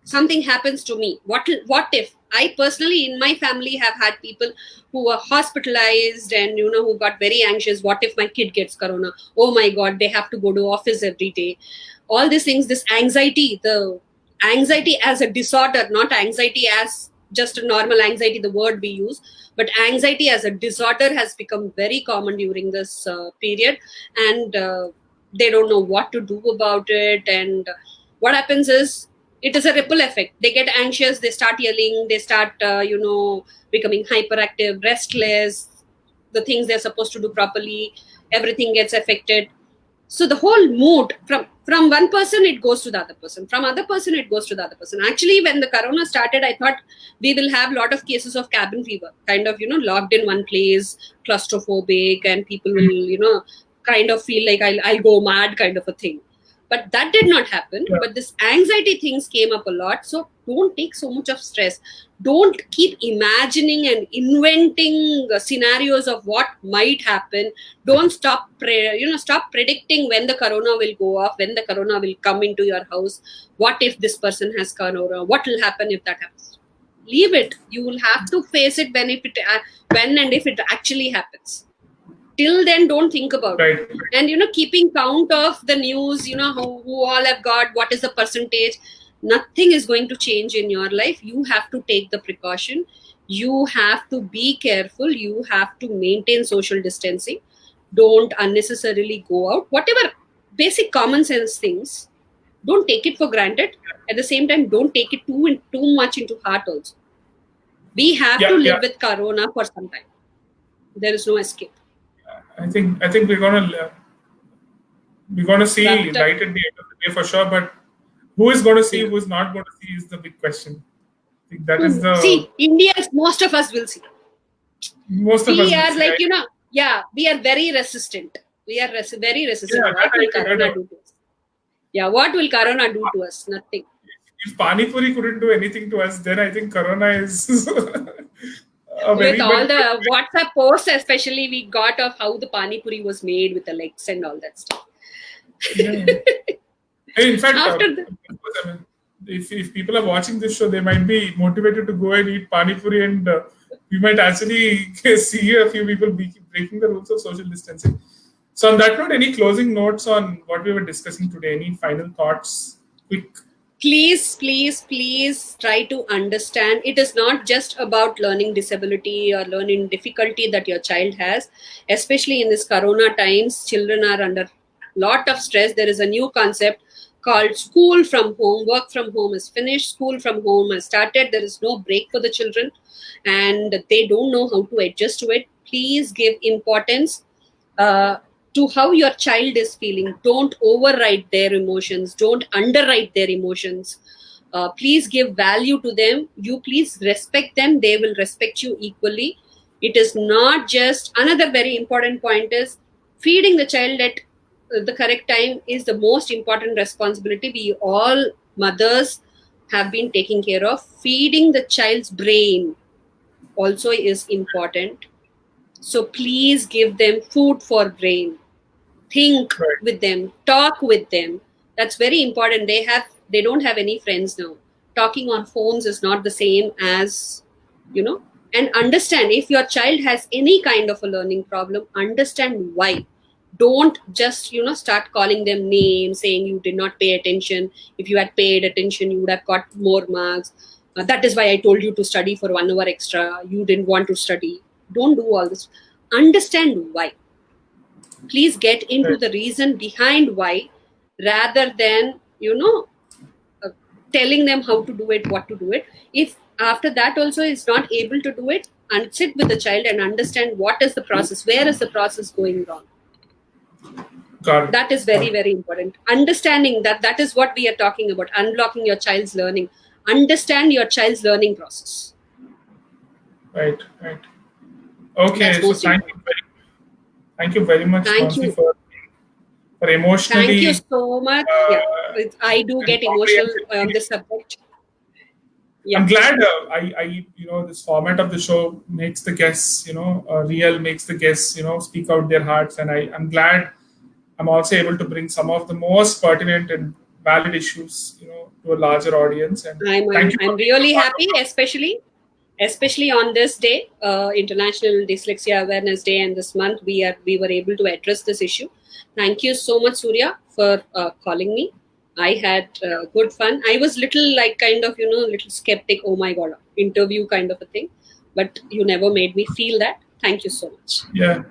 something happens to me? What if? I personally in my family have had people who were hospitalized and who got very anxious. What if my kid gets corona? Oh my god, they have to go to office every day. All these things, this anxiety, the anxiety as a disorder, not anxiety as just a normal anxiety, the word we use, but anxiety as a disorder has become very common during this period. And they don't know what to do about it. And what happens is, it is a ripple effect. They get anxious, they start yelling, they start becoming hyperactive, restless. The things they're supposed to do properly, everything gets affected. So the whole mood, from one person it goes to the other person, from other person it goes to the other person. Actually, when the corona started, I thought we will have a lot of cases of cabin fever, kind of locked in one place, claustrophobic, and people will kind of feel like I'll go mad, kind of a thing. But that did not happen. Yeah. But this anxiety things came up a lot. So don't take so much of stress. Don't keep imagining and inventing scenarios of what might happen. Don't stop predicting when the corona will go off, when the corona will come into your house. What if this person has corona? What will happen if that happens? Leave it. You will have to face it when and if it actually happens. Till then, don't think about it. And keeping count of the news, who all have got, what is the percentage. Nothing is going to change in your life. You have to take the precaution. You have to be careful. You have to maintain social distancing. Don't unnecessarily go out. Whatever basic common sense things, don't take it for granted. At the same time, don't take it too much into heart also. We have to live with corona for some time. There is no escape. I think we're gonna see light at the end of the day for sure. But Who is going to see, Yeah. who is not going to see is the big question. I think that is the See, Indians, most of us will see. most of us We will are see. like, we are very resistant. We are very resistant. Yeah, that What will I heard Corona of. do to us? Yeah, what will Corona do to us? Nothing. If Pani Puri couldn't do anything to us, then I think Corona is a With very all big. the WhatsApp posts, especially, we got of how the pani puri was made with the legs and all that stuff. Yeah. Hey, in fact, After the, I mean, if people are watching this show, they might be motivated to go and eat pani puri, and we might actually see a few people breaking the rules of social distancing. So, on that note, any closing notes on what we were discussing today? Any final thoughts? Quick. please try to understand it is not just about learning disability or learning difficulty that your child has, especially in this corona times. Children are under lot of stress. There is a new concept called school from home. Work from home is finished, school from home has started. There is no break for the children and they don't know how to adjust to it. Please give importance uh, to how your child is feeling. Don't override their emotions. Don't underwrite their emotions. Please give value to them. You please respect them. They will respect you equally. It is not just another very important point is feeding the child at the correct time is the most important responsibility we all mothers have been taking care of. Feeding the child's brain also is important. So please give them food for brain. Think Right. with them, talk with them. That's very important. They don't have any friends now. Talking on phones is not the same as, and understand if your child has any kind of a learning problem, understand why. Don't just, start calling them names, saying you did not pay attention. If you had paid attention, you would have got more marks. That is why I told you to study for 1 hour extra. You didn't want to study. Don't do all this. Understand why. Please get into Right. the reason behind why, rather than uh, telling them how to do it, what to do it. If after that also is not able to do it, and sit with the child and understand what is the process, where is the process going wrong. Got it. That is very, very important. Understanding that is what we are talking about, unblocking your child's learning. Understand your child's learning process. Right. Right. Okay. That's So most important. thank you very much, Thank Mansi, you. for Thank you emotionally so much. Yeah, uh, I do and get emotional on comprehensively. this subject. Yeah. I'm glad this format of the show makes the guests, real, makes the guests, speak out their hearts. And I'm glad I'm also able to bring some of the most pertinent and valid issues, to a larger audience. And I'm thank I'm, you for I'm being a really part happy, of especially on this day, International Dyslexia Awareness Day, and this month we were able to address this issue. Thank you so much, Surya, for calling me. I had good fun. I was little like kind of little skeptic. Oh my god, interview kind of a thing, but you never made me feel that. Thank you so much. Yeah.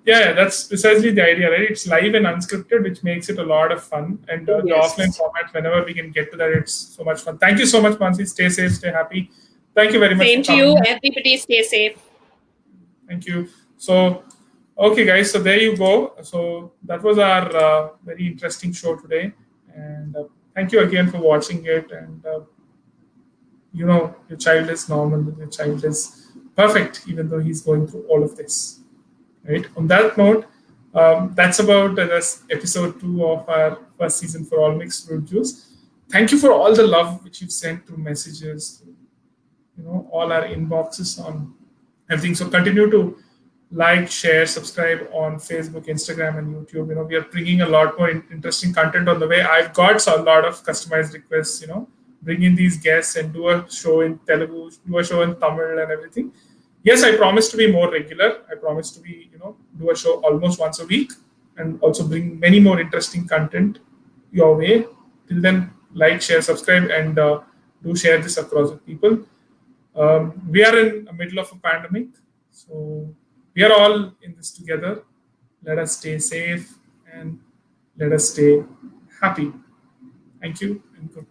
Yeah, that's precisely the idea, right? It's live and unscripted, which makes it a lot of fun. And the offline Yes. format, whenever we can get to that, it's so much fun. Thank you so much, Mansi. Stay safe, stay happy. Thank you very much for Same to you. coming. Everybody stay safe. Thank you. So, okay, guys. So there you go. So that was our very interesting show today, and thank you again for watching it. And your child is normal. Your child is perfect, even though he's going through all of this. Right. On that note, that's about this episode 2 of our first season for All Mixed Fruit Juice. Thank you for all the love which you've sent through messages, all our inboxes on everything. So continue to like, share, subscribe on Facebook, Instagram, and YouTube. We are bringing a lot more interesting content on the way. I've got a lot of customized requests. Bring in these guests and do a show in Telugu, do a show in Tamil, and everything. Yes, I promise to be more regular. I promise to be, do a show almost once a week, and also bring many more interesting content your way. Till then, like, share, subscribe, and do share this across with people. We are in the middle of a pandemic, so we are all in this together. Let us stay safe and let us stay happy. Thank you and good.